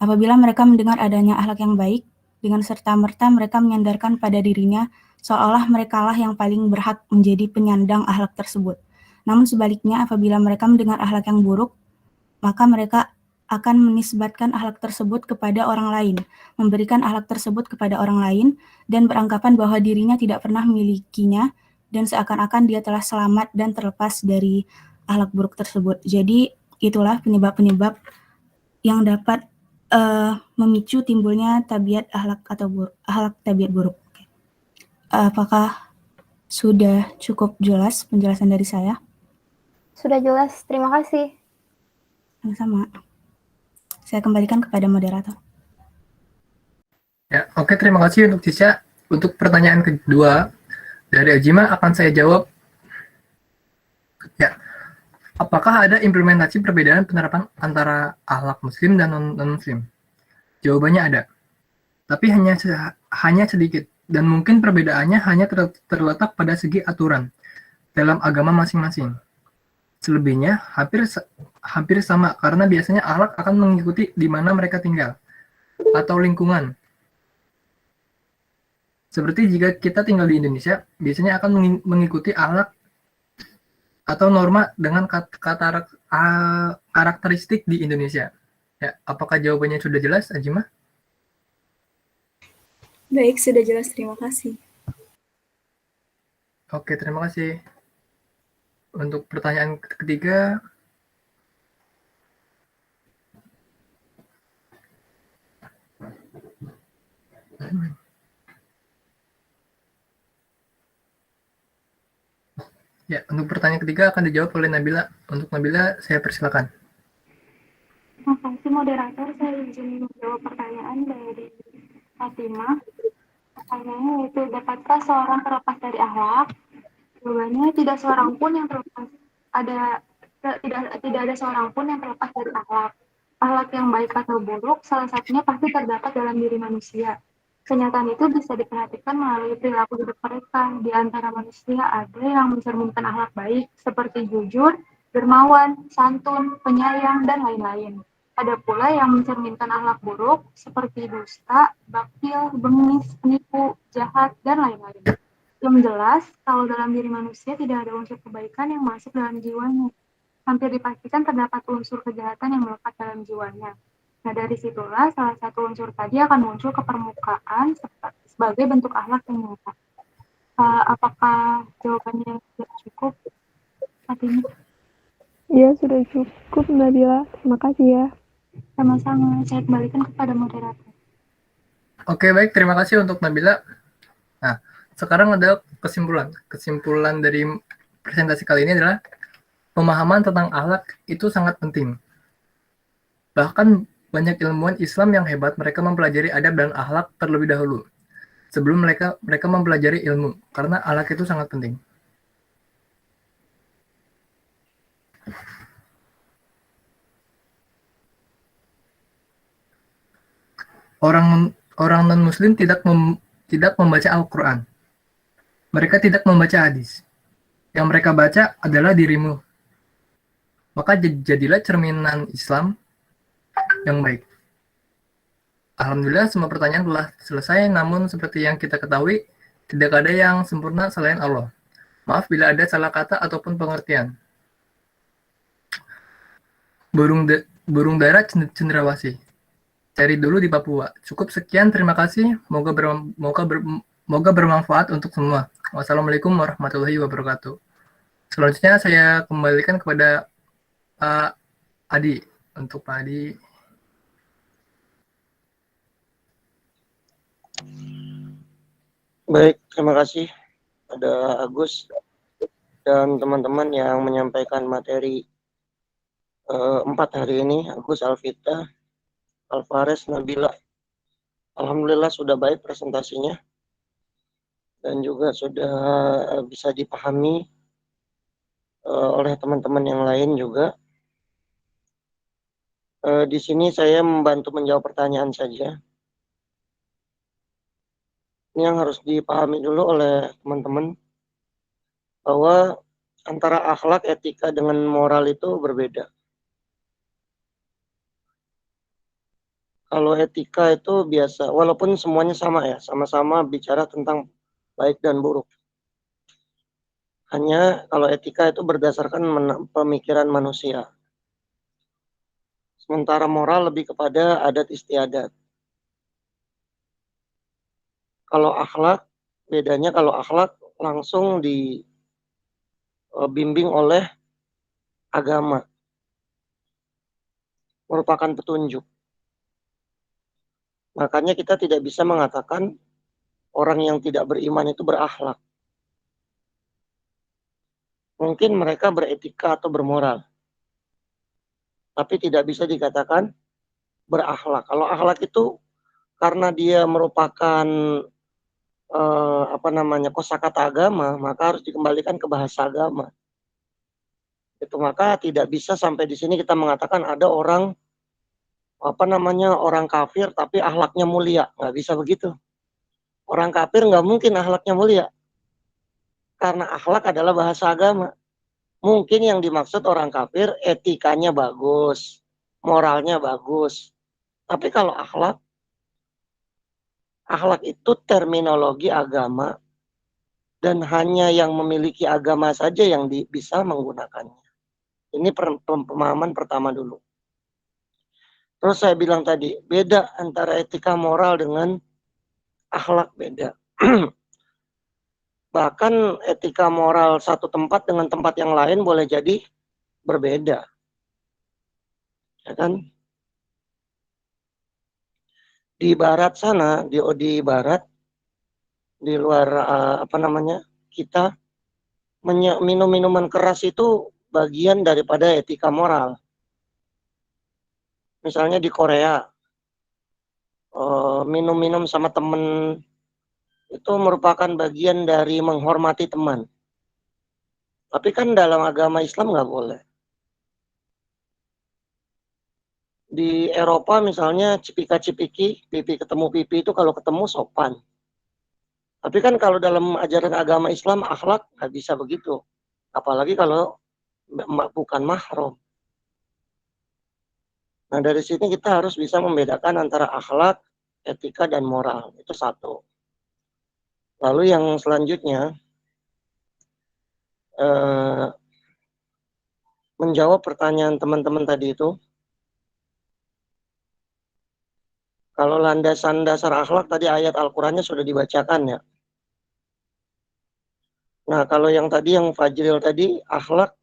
Apabila mereka mendengar adanya akhlak yang baik, dengan serta-merta mereka menyandarkan pada dirinya seolah merekalah yang paling berhak menjadi penyandang akhlak tersebut. Namun sebaliknya, apabila mereka mendengar akhlak yang buruk, maka mereka akan menisbatkan akhlak tersebut kepada orang lain, memberikan akhlak tersebut kepada orang lain, dan beranggapan bahwa dirinya tidak pernah memilikinya, dan seakan-akan dia telah selamat dan terlepas dari akhlak buruk tersebut. Jadi itulah penyebab-penyebab yang dapat memicu timbulnya tabiat akhlak atau akhlak tabiat buruk. Apakah sudah cukup jelas penjelasan dari saya? Sudah jelas, terima kasih. Sama-sama. Saya kembalikan kepada moderator. Ya, oke, terima kasih untuk Cica. Untuk pertanyaan kedua dari Ajima akan saya jawab. Ya, apakah ada implementasi perbedaan penerapan antara akhlak muslim dan non-muslim? Jawabannya ada, tapi hanya sedikit, dan mungkin perbedaannya hanya terletak pada segi aturan dalam agama masing-masing. Selebihnya hampir sama, karena biasanya akhlak akan mengikuti di mana mereka tinggal atau lingkungan. Seperti jika kita tinggal di Indonesia, biasanya akan mengikuti akhlak atau norma dengan karakteristik di Indonesia. Ya, apakah jawabannya sudah jelas, Ajima? Baik, sudah jelas. Terima kasih. Oke, terima kasih. Untuk pertanyaan ketiga, ya, untuk pertanyaan ketiga akan dijawab oleh Nabila. Untuk Nabila, saya persilakan. Terima kasih moderator, saya izin menjawab pertanyaan dari Fatimah. Pertanyaannya yaitu, dapatkah seorang terlepas dari akhlak? Jawabannya, tidak seorang pun yang terlepas tidak ada seorang pun yang terlepas dari akhlak. Akhlak yang baik atau buruk, salah satunya pasti terdapat dalam diri manusia. Kenyataan itu bisa diperhatikan melalui perilaku hidup mereka. Di antara manusia ada yang mencerminkan akhlak baik, seperti jujur, dermawan, santun, penyayang, dan lain-lain. Ada pula yang mencerminkan akhlak buruk, seperti dusta, bakil, bengis, penipu, jahat, dan lain-lain. Yang jelas, kalau dalam diri manusia tidak ada unsur kebaikan yang masuk dalam jiwanya. Hampir dipastikan terdapat unsur kejahatan yang melekat dalam jiwanya. Nah, dari situlah salah satu unsur tadi akan muncul ke permukaan sebagai bentuk akhlak yang nyata. Apakah jawabannya sudah cukup saat ini? Iya, sudah cukup, Nabila. Terima kasih ya. Sama-sama, saya kembalikan kepada moderator. Oke, baik. Terima kasih untuk Nabila. Nah, sekarang ada kesimpulan. Kesimpulan dari presentasi kali ini adalah pemahaman tentang akhlak itu sangat penting. Bahkan banyak ilmuwan Islam yang hebat, mereka mempelajari adab dan akhlak terlebih dahulu sebelum mereka mempelajari ilmu, karena akhlak itu sangat penting. Orang non-Muslim tidak membaca Al-Quran. Mereka tidak membaca hadis. Yang mereka baca adalah dirimu. Maka jadilah cerminan Islam yang baik. Alhamdulillah, semua pertanyaan telah selesai, namun seperti yang kita ketahui, tidak ada yang sempurna selain Allah. Maaf bila ada salah kata ataupun pengertian. Burung dara cendrawasih. Cari dulu di Papua. Cukup sekian, terima kasih. Moga bermanfaat untuk semua. Wassalamualaikum warahmatullahi wabarakatuh. Selanjutnya saya kembalikan kepada Pak Adi. Untuk Pak Adi. Baik, terima kasih pada Agus dan teman-teman yang menyampaikan materi 4 hari ini, Agus, Alvita, Alvarez, Nabila. Alhamdulillah sudah baik presentasinya dan juga sudah bisa dipahami oleh teman-teman yang lain juga. Di sini saya membantu menjawab pertanyaan saja. Ini yang harus dipahami dulu oleh teman-teman, bahwa antara akhlak, etika, dengan moral itu berbeda. Kalau etika itu biasa, walaupun semuanya sama ya, sama-sama bicara tentang baik dan buruk. Hanya kalau etika itu berdasarkan pemikiran manusia. Sementara moral lebih kepada adat istiadat. Kalau akhlak, bedanya kalau akhlak langsung dibimbing oleh agama. Merupakan petunjuk. Makanya kita tidak bisa mengatakan orang yang tidak beriman itu berakhlak. Mungkin mereka beretika atau bermoral. Tapi tidak bisa dikatakan berakhlak. Kalau akhlak itu karena dia merupakan kosakata agama, maka harus dikembalikan ke bahasa agama. Itu maka tidak bisa sampai di sini kita mengatakan ada orang orang kafir tapi akhlaknya mulia. Nggak bisa begitu. Orang kafir nggak mungkin akhlaknya mulia. Karena akhlak adalah bahasa agama. Mungkin yang dimaksud orang kafir etikanya bagus, moralnya bagus. Tapi kalau akhlak itu terminologi agama dan hanya yang memiliki agama saja yang bisa menggunakannya. Ini pemahaman pertama dulu. Terus saya bilang tadi, beda antara etika moral dengan akhlak, beda. Bahkan etika moral satu tempat dengan tempat yang lain boleh jadi berbeda. Ya kan? Di barat sana, di barat, di luar kita minum minuman keras itu bagian daripada etika moral. Misalnya di Korea, minum-minum sama teman itu merupakan bagian dari menghormati teman. Tapi kan dalam agama Islam nggak boleh. Di Eropa misalnya cipika-cipiki, pipi ketemu pipi itu kalau ketemu sopan. Tapi kan kalau dalam ajaran agama Islam akhlak nggak bisa begitu. Apalagi kalau bukan mahram. Nah dari sini kita harus bisa membedakan antara akhlak, etika, dan moral. Itu satu. Lalu yang selanjutnya, menjawab pertanyaan teman-teman tadi itu, kalau landasan dasar akhlak tadi ayat Al-Qurannya sudah dibacakan ya. Nah kalau yang tadi yang Fajril tadi, akhlak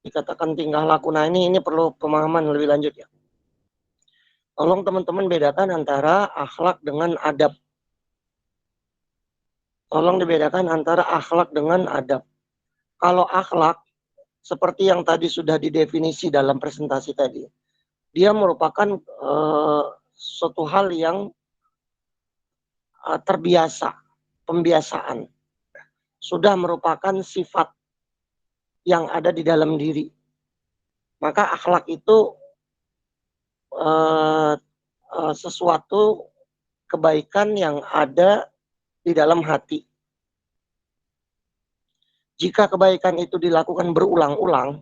dikatakan tingkah laku. Nah ini perlu pemahaman lebih lanjut ya. Tolong teman-teman bedakan antara akhlak dengan adab. Tolong dibedakan antara akhlak dengan adab. Kalau akhlak, seperti yang tadi sudah didefinisi dalam presentasi tadi, dia merupakan suatu hal yang terbiasa, pembiasaan. Sudah merupakan sifat yang ada di dalam diri. Maka akhlak itu sesuatu kebaikan yang ada di dalam hati. Jika kebaikan itu dilakukan berulang-ulang,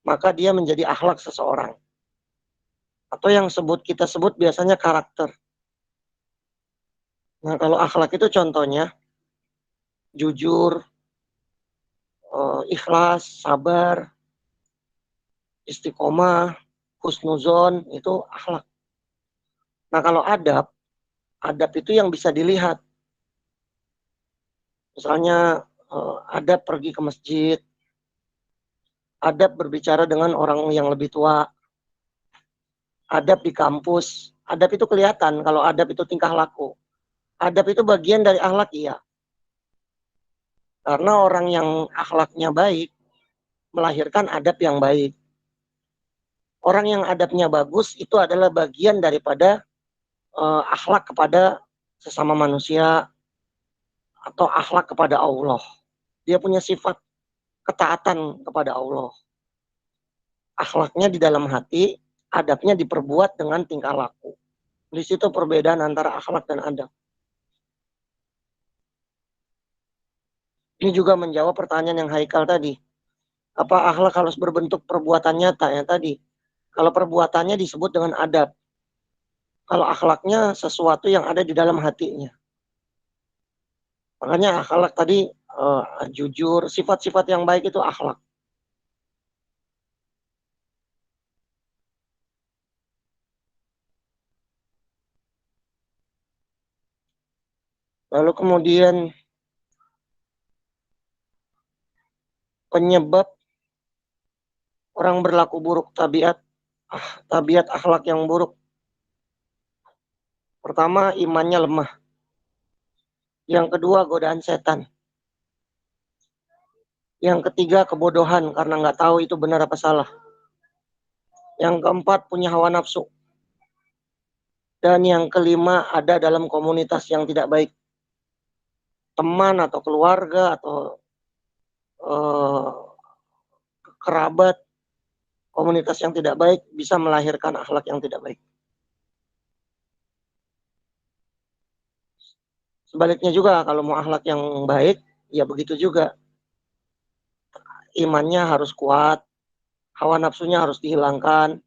maka dia menjadi akhlak seseorang. Atau yang kita sebut biasanya karakter. Nah, kalau akhlak itu contohnya jujur, ikhlas, sabar, istiqomah, husnuzon, itu akhlak. Nah, kalau adab itu yang bisa dilihat. Misalnya adab pergi ke masjid, adab berbicara dengan orang yang lebih tua, adab di kampus. Adab itu kelihatan kalau adab itu tingkah laku. Adab itu bagian dari akhlak, iya. Karena orang yang akhlaknya baik melahirkan adab yang baik. Orang yang adabnya bagus itu adalah bagian daripada akhlak kepada sesama manusia atau akhlak kepada Allah. Dia punya sifat ketaatan kepada Allah. Akhlaknya di dalam hati, adabnya diperbuat dengan tingkah laku. Di situ perbedaan antara akhlak dan adab. Ini juga menjawab pertanyaan yang Haikal tadi. Apa akhlak harus berbentuk perbuatan nyata ya tadi? Kalau perbuatannya disebut dengan adab. Kalau akhlaknya sesuatu yang ada di dalam hatinya. Makanya akhlak tadi jujur, sifat-sifat yang baik itu akhlak. Lalu kemudian penyebab orang berlaku buruk, tabiat akhlak yang buruk. Pertama, imannya lemah. Yang kedua, godaan setan. Yang ketiga, kebodohan karena nggak tahu itu benar apa salah. Yang keempat, punya hawa nafsu. Dan yang kelima, ada dalam komunitas yang tidak baik. Teman atau keluarga atau kerabat komunitas yang tidak baik bisa melahirkan akhlak yang tidak baik. Sebaliknya juga, kalau mau akhlak yang baik, ya begitu juga. Imannya harus kuat, hawa nafsunya harus dihilangkan,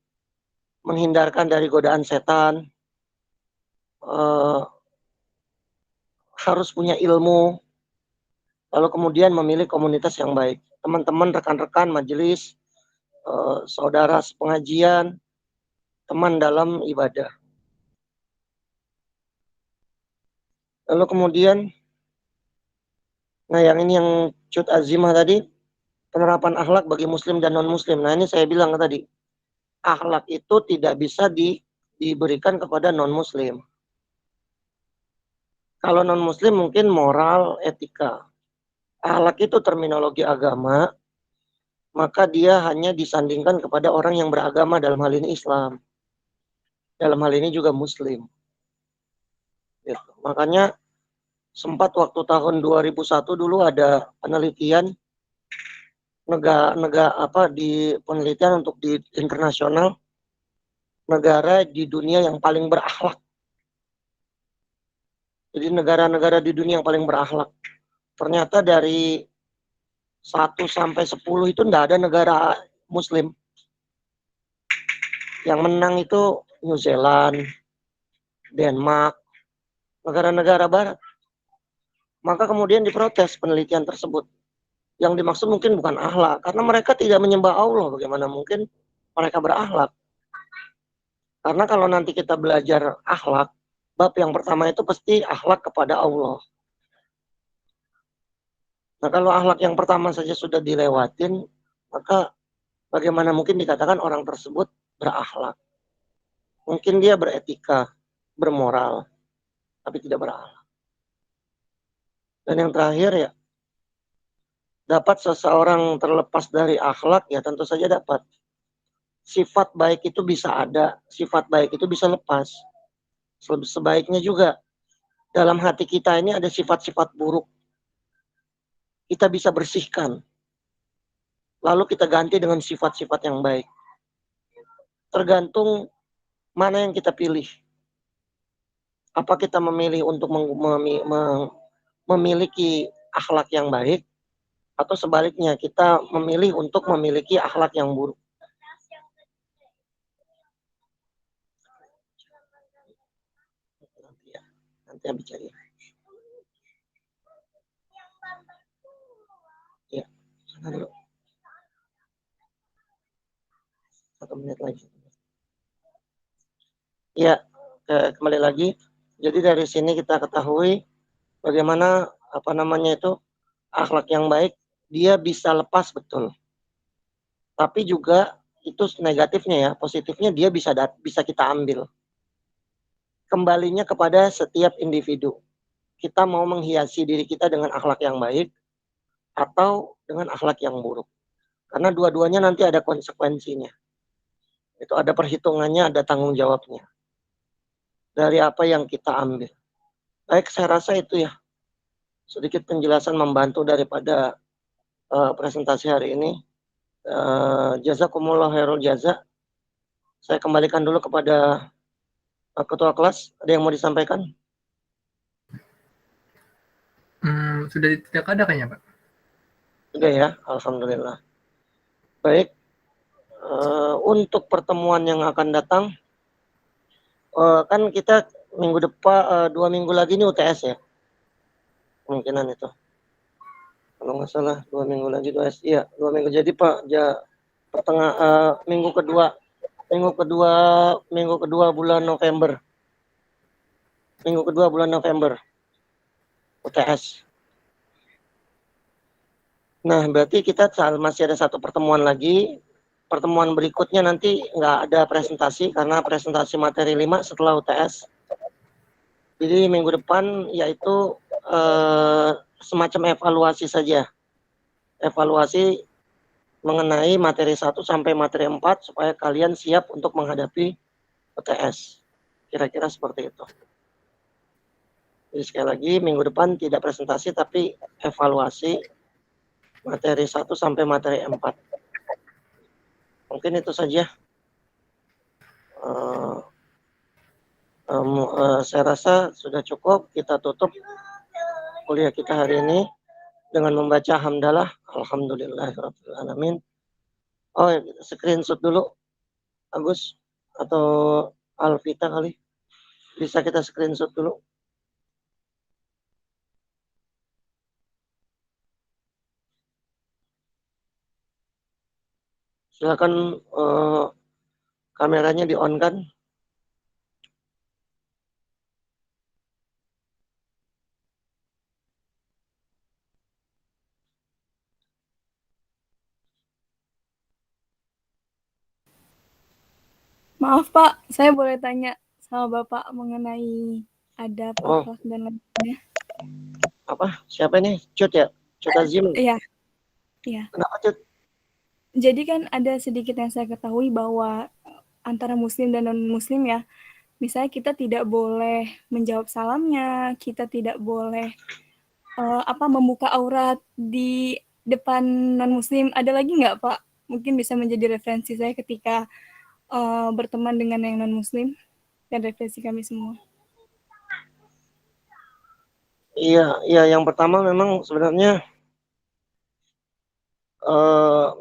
menghindarkan dari godaan setan, harus punya ilmu, lalu kemudian memilih komunitas yang baik. Teman-teman, rekan-rekan, majelis, saudara sepengajian, teman dalam ibadah. Lalu kemudian, nah yang ini yang cut azimah tadi, penerapan akhlak bagi muslim dan non-muslim. Nah ini saya bilang tadi, akhlak itu tidak bisa diberikan kepada non-muslim. Kalau non-muslim mungkin moral, etika. Akhlak itu terminologi agama, maka dia hanya disandingkan kepada orang yang beragama, dalam hal ini Islam. Dalam hal ini juga muslim. Gitu. Makanya sempat waktu tahun 2001 dulu ada penelitian di penelitian untuk di internasional, negara di dunia yang paling berakhlak. Jadi negara-negara di dunia yang paling berakhlak. Ternyata dari 1 sampai 10 itu tidak ada negara muslim. Yang menang itu New Zealand, Denmark, negara-negara barat. Maka kemudian diprotes penelitian tersebut. Yang dimaksud mungkin bukan akhlak, karena mereka tidak menyembah Allah. Bagaimana mungkin mereka berakhlak? Karena kalau nanti kita belajar akhlak, bab yang pertama itu pasti akhlak kepada Allah. Nah kalau akhlak yang pertama saja sudah dilewatin, maka bagaimana mungkin dikatakan orang tersebut berakhlak? Mungkin dia beretika, bermoral, tapi tidak berakhlak. Dan yang terakhir ya, dapat seseorang terlepas dari akhlak, ya tentu saja dapat. Sifat baik itu bisa ada, sifat baik itu bisa lepas. Sebaiknya juga, dalam hati kita ini ada sifat-sifat buruk. Kita bisa bersihkan. Lalu kita ganti dengan sifat-sifat yang baik. Tergantung mana yang kita pilih. Apa kita memilih untuk memiliki akhlak yang baik, atau sebaliknya kita memilih untuk memiliki akhlak yang buruk. Nanti yang bicara. Ya, sana dulu. 1 menit lagi. Ya, kembali lagi. Jadi dari sini kita ketahui bagaimana akhlak yang baik dia bisa lepas betul. Tapi juga itu negatifnya ya, positifnya dia bisa kita ambil. Kembalinya kepada setiap individu. Kita mau menghiasi diri kita dengan akhlak yang baik atau dengan akhlak yang buruk. Karena dua-duanya nanti ada konsekuensinya. Itu ada perhitungannya, ada tanggung jawabnya. Dari apa yang kita ambil. Baik, saya rasa itu ya. Sedikit penjelasan membantu daripada presentasi hari ini. Jazakumullah khairul jaza. Saya kembalikan dulu kepada ketua kelas. Ada yang mau disampaikan? Sudah tidak ada kayaknya, Pak. Sudah ya, alhamdulillah. Baik, untuk pertemuan yang akan datang, kan kita minggu depan 2 minggu lagi ini UTS ya, kemungkinan itu. Kalau nggak salah 2 minggu lagi UTS, iya 2 minggu. Jadi Pak, minggu kedua bulan November. Minggu kedua bulan November. UTS. Nah, berarti kita masih ada 1 pertemuan lagi. Pertemuan berikutnya nanti nggak ada presentasi, karena presentasi materi 5 setelah UTS. Jadi minggu depan yaitu semacam evaluasi saja. Evaluasi mengenai materi 1 sampai materi 4 supaya kalian siap untuk menghadapi UTS. Kira-kira seperti itu. Jadi sekali lagi, minggu depan tidak presentasi tapi evaluasi materi 1 sampai materi 4. Mungkin itu saja. Saya rasa sudah cukup. Kita tutup kuliah kita hari ini dengan membaca hamdalah alhamdulillahirabbil alamin. Oh, screenshot dulu Agus atau Alvita kali. Bisa kita screenshot dulu. Silakan kameranya di-on kan. Maaf Pak, saya boleh tanya sama Bapak mengenai adab, Oh. akhlak, dan lain-lainnya? Apa? Siapa nih? Cut ya? Cut Azim. Iya. Iya. Kenapa Cut? Jadi kan ada sedikit yang saya ketahui bahwa antara muslim dan non-muslim ya, misalnya kita tidak boleh menjawab salamnya, kita tidak boleh membuka aurat di depan non-muslim. Ada lagi nggak Pak? Mungkin bisa menjadi referensi saya ketika berteman dengan yang non-muslim dan referensi kami semua. Iya, yang pertama memang sebenarnya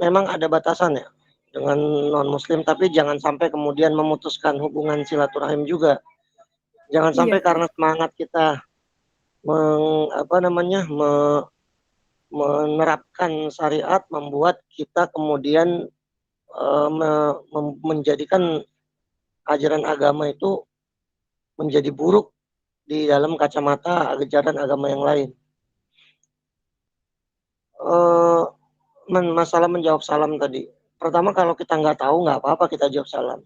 memang ada batasan ya dengan non-muslim, tapi jangan sampai kemudian memutuskan hubungan silaturahim juga. Jangan sampai karena semangat kita menerapkan syariat membuat kita kemudian menjadikan ajaran agama itu menjadi buruk di dalam kacamata ajaran agama yang lain. Masalah menjawab salam tadi. Pertama, kalau kita nggak tahu, nggak apa-apa kita jawab salam.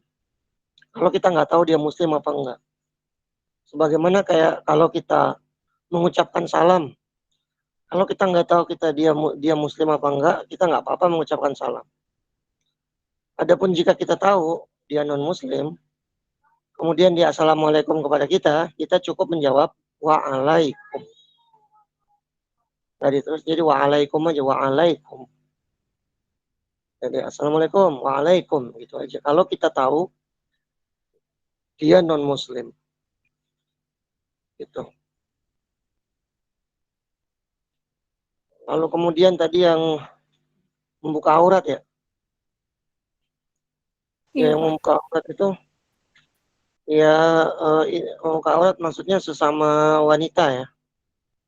Kalau kita nggak tahu dia muslim apa enggak. Sebagaimana kayak kalau kita mengucapkan salam. Kalau kita nggak tahu dia muslim apa enggak, kita nggak apa-apa mengucapkan salam. Adapun jika kita tahu dia non-muslim, kemudian dia assalamualaikum kepada kita cukup menjawab waalaikum. Jadi waalaikum aja, waalaikum. Jadi assalamualaikum, waalaikum, gitu aja. Kalau kita tahu dia non muslim, gitu. Lalu kemudian tadi yang membuka aurat ya, yang membuka aurat itu, ya membuka aurat maksudnya sesama wanita ya.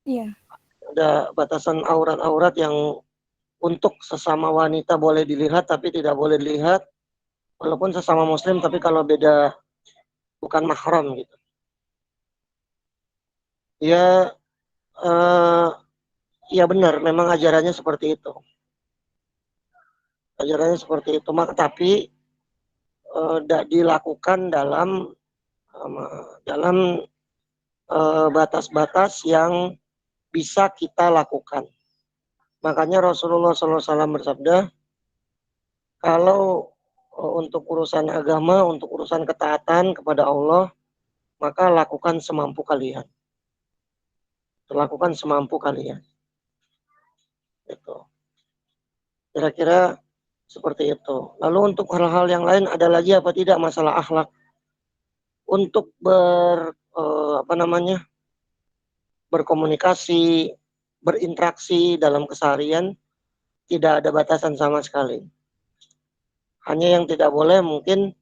Iya. Ada batasan aurat-aurat yang untuk sesama wanita boleh dilihat tapi tidak boleh dilihat, walaupun sesama muslim tapi kalau beda bukan mahram gitu. Ya benar, memang ajarannya seperti itu. Ajarannya seperti itu, tapi dilakukan dalam batas-batas yang bisa kita lakukan. Makanya Rasulullah SAW bersabda, kalau untuk urusan agama, untuk urusan ketaatan kepada Allah, maka lakukan semampu kalian. Lakukan semampu kalian. Itu. Kira-kira seperti itu. Lalu untuk hal-hal yang lain ada lagi apa tidak masalah akhlak? Untuk berkomunikasi, berinteraksi dalam keseharian tidak ada batasan sama sekali. Hanya yang tidak boleh mungkin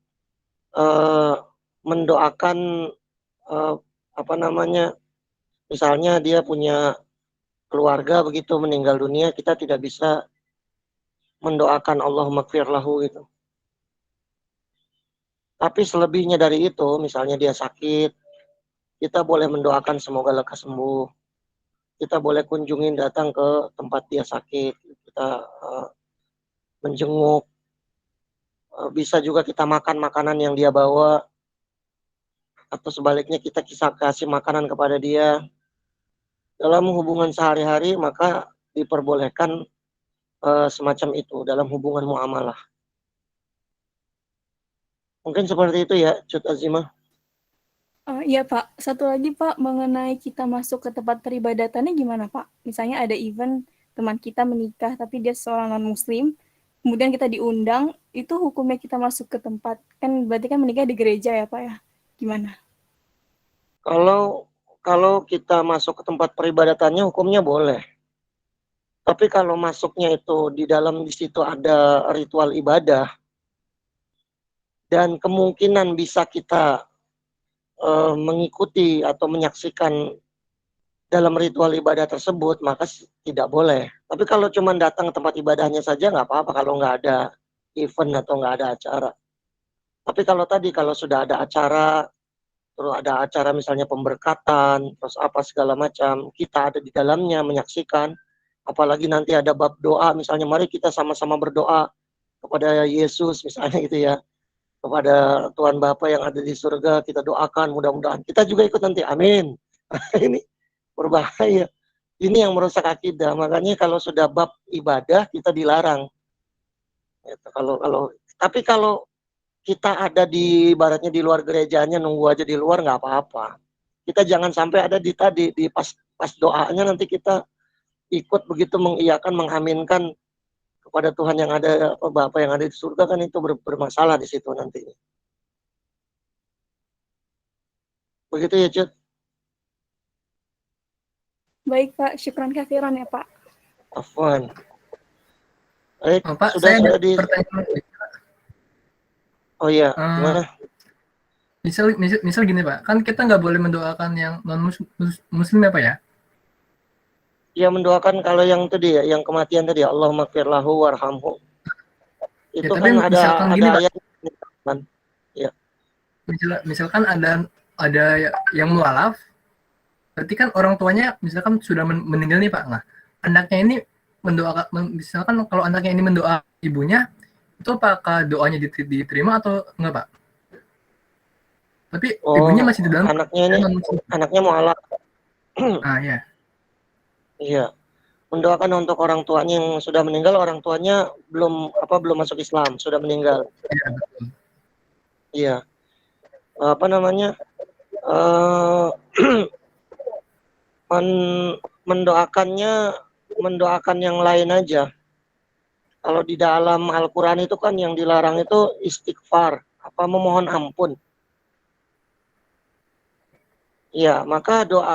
mendoakan misalnya dia punya keluarga begitu meninggal dunia, kita tidak bisa mendoakan Allahumma gfir lahu gitu. Tapi selebihnya dari itu, misalnya dia sakit, kita boleh mendoakan semoga lekas sembuh. Kita boleh kunjungin datang ke tempat dia sakit, kita menjenguk. Bisa juga kita makan makanan yang dia bawa, atau sebaliknya kita kasih makanan kepada dia. Dalam hubungan sehari-hari maka diperbolehkan semacam itu dalam hubungan muamalah. Mungkin seperti itu ya, Cut Azimah. Iya Pak, satu lagi Pak, mengenai kita masuk ke tempat peribadatannya gimana Pak? Misalnya ada event teman kita menikah tapi dia seorang non-muslim, kemudian kita diundang, itu hukumnya kita masuk ke tempat, kan berarti kan menikah di gereja ya Pak ya? Gimana? Kalau kita masuk ke tempat peribadatannya hukumnya boleh. Tapi kalau masuknya itu di situ ada ritual ibadah dan kemungkinan bisa kita mengikuti atau menyaksikan dalam ritual ibadah tersebut, maka tidak boleh. Tapi kalau cuma datang ke tempat ibadahnya saja nggak apa-apa kalau nggak ada event atau nggak ada acara. Tapi kalau sudah ada acara, terus ada acara misalnya pemberkatan, terus apa segala macam, kita ada di dalamnya menyaksikan, apalagi nanti ada bab doa, misalnya mari kita sama-sama berdoa kepada Yesus misalnya gitu ya, kepada Tuhan Bapa yang ada di surga, kita doakan mudah-mudahan kita juga ikut nanti, amin. Ini berbahaya, ini yang merusak akidah. Makanya kalau sudah bab ibadah kita dilarang gitu. Tapi kalau kita ada di ibaratnya di luar gerejanya, nunggu aja di luar nggak apa-apa. Kita jangan sampai ada di pas doanya nanti kita ikut begitu mengiyakan, mengaminkan kepada Tuhan yang ada, Bapa yang ada di surga, kan itu bermasalah di situ nantinya. Begitu ya, Cut. Baik Pak, syukran kafiran ya Pak. Afwan. Baik, Pak, sudah saya ada di. pertanyaan. Oh iya, gimana? Misal gini Pak, kan kita nggak boleh mendoakan yang non muslim ya Pak ya? Ya mendoakan kalau yang tadi ya, yang kematian tadi, Allahumma gfir lahu warhamhu. Itu Ya, tapi kan misalkan ada gini Pak, ayat kan. Ya. misalkan ada yang mualaf, berarti kan orang tuanya misalkan sudah meninggal nih Pak. Nah, anaknya ini mendoakan, misalkan kalau anaknya ini mendoa ibunya, itu apakah doanya diterima atau enggak Pak? Tapi ibunya masih di dalam. Anaknya mualaf. Ya. Iya. Mendoakan untuk orang tuanya yang sudah meninggal, orang tuanya belum masuk Islam, sudah meninggal. Iya, betul. Iya. Apa namanya? Mendoakan yang lain aja. Kalau di dalam Al-Quran itu kan yang dilarang itu istighfar, memohon ampun. Ya, maka doa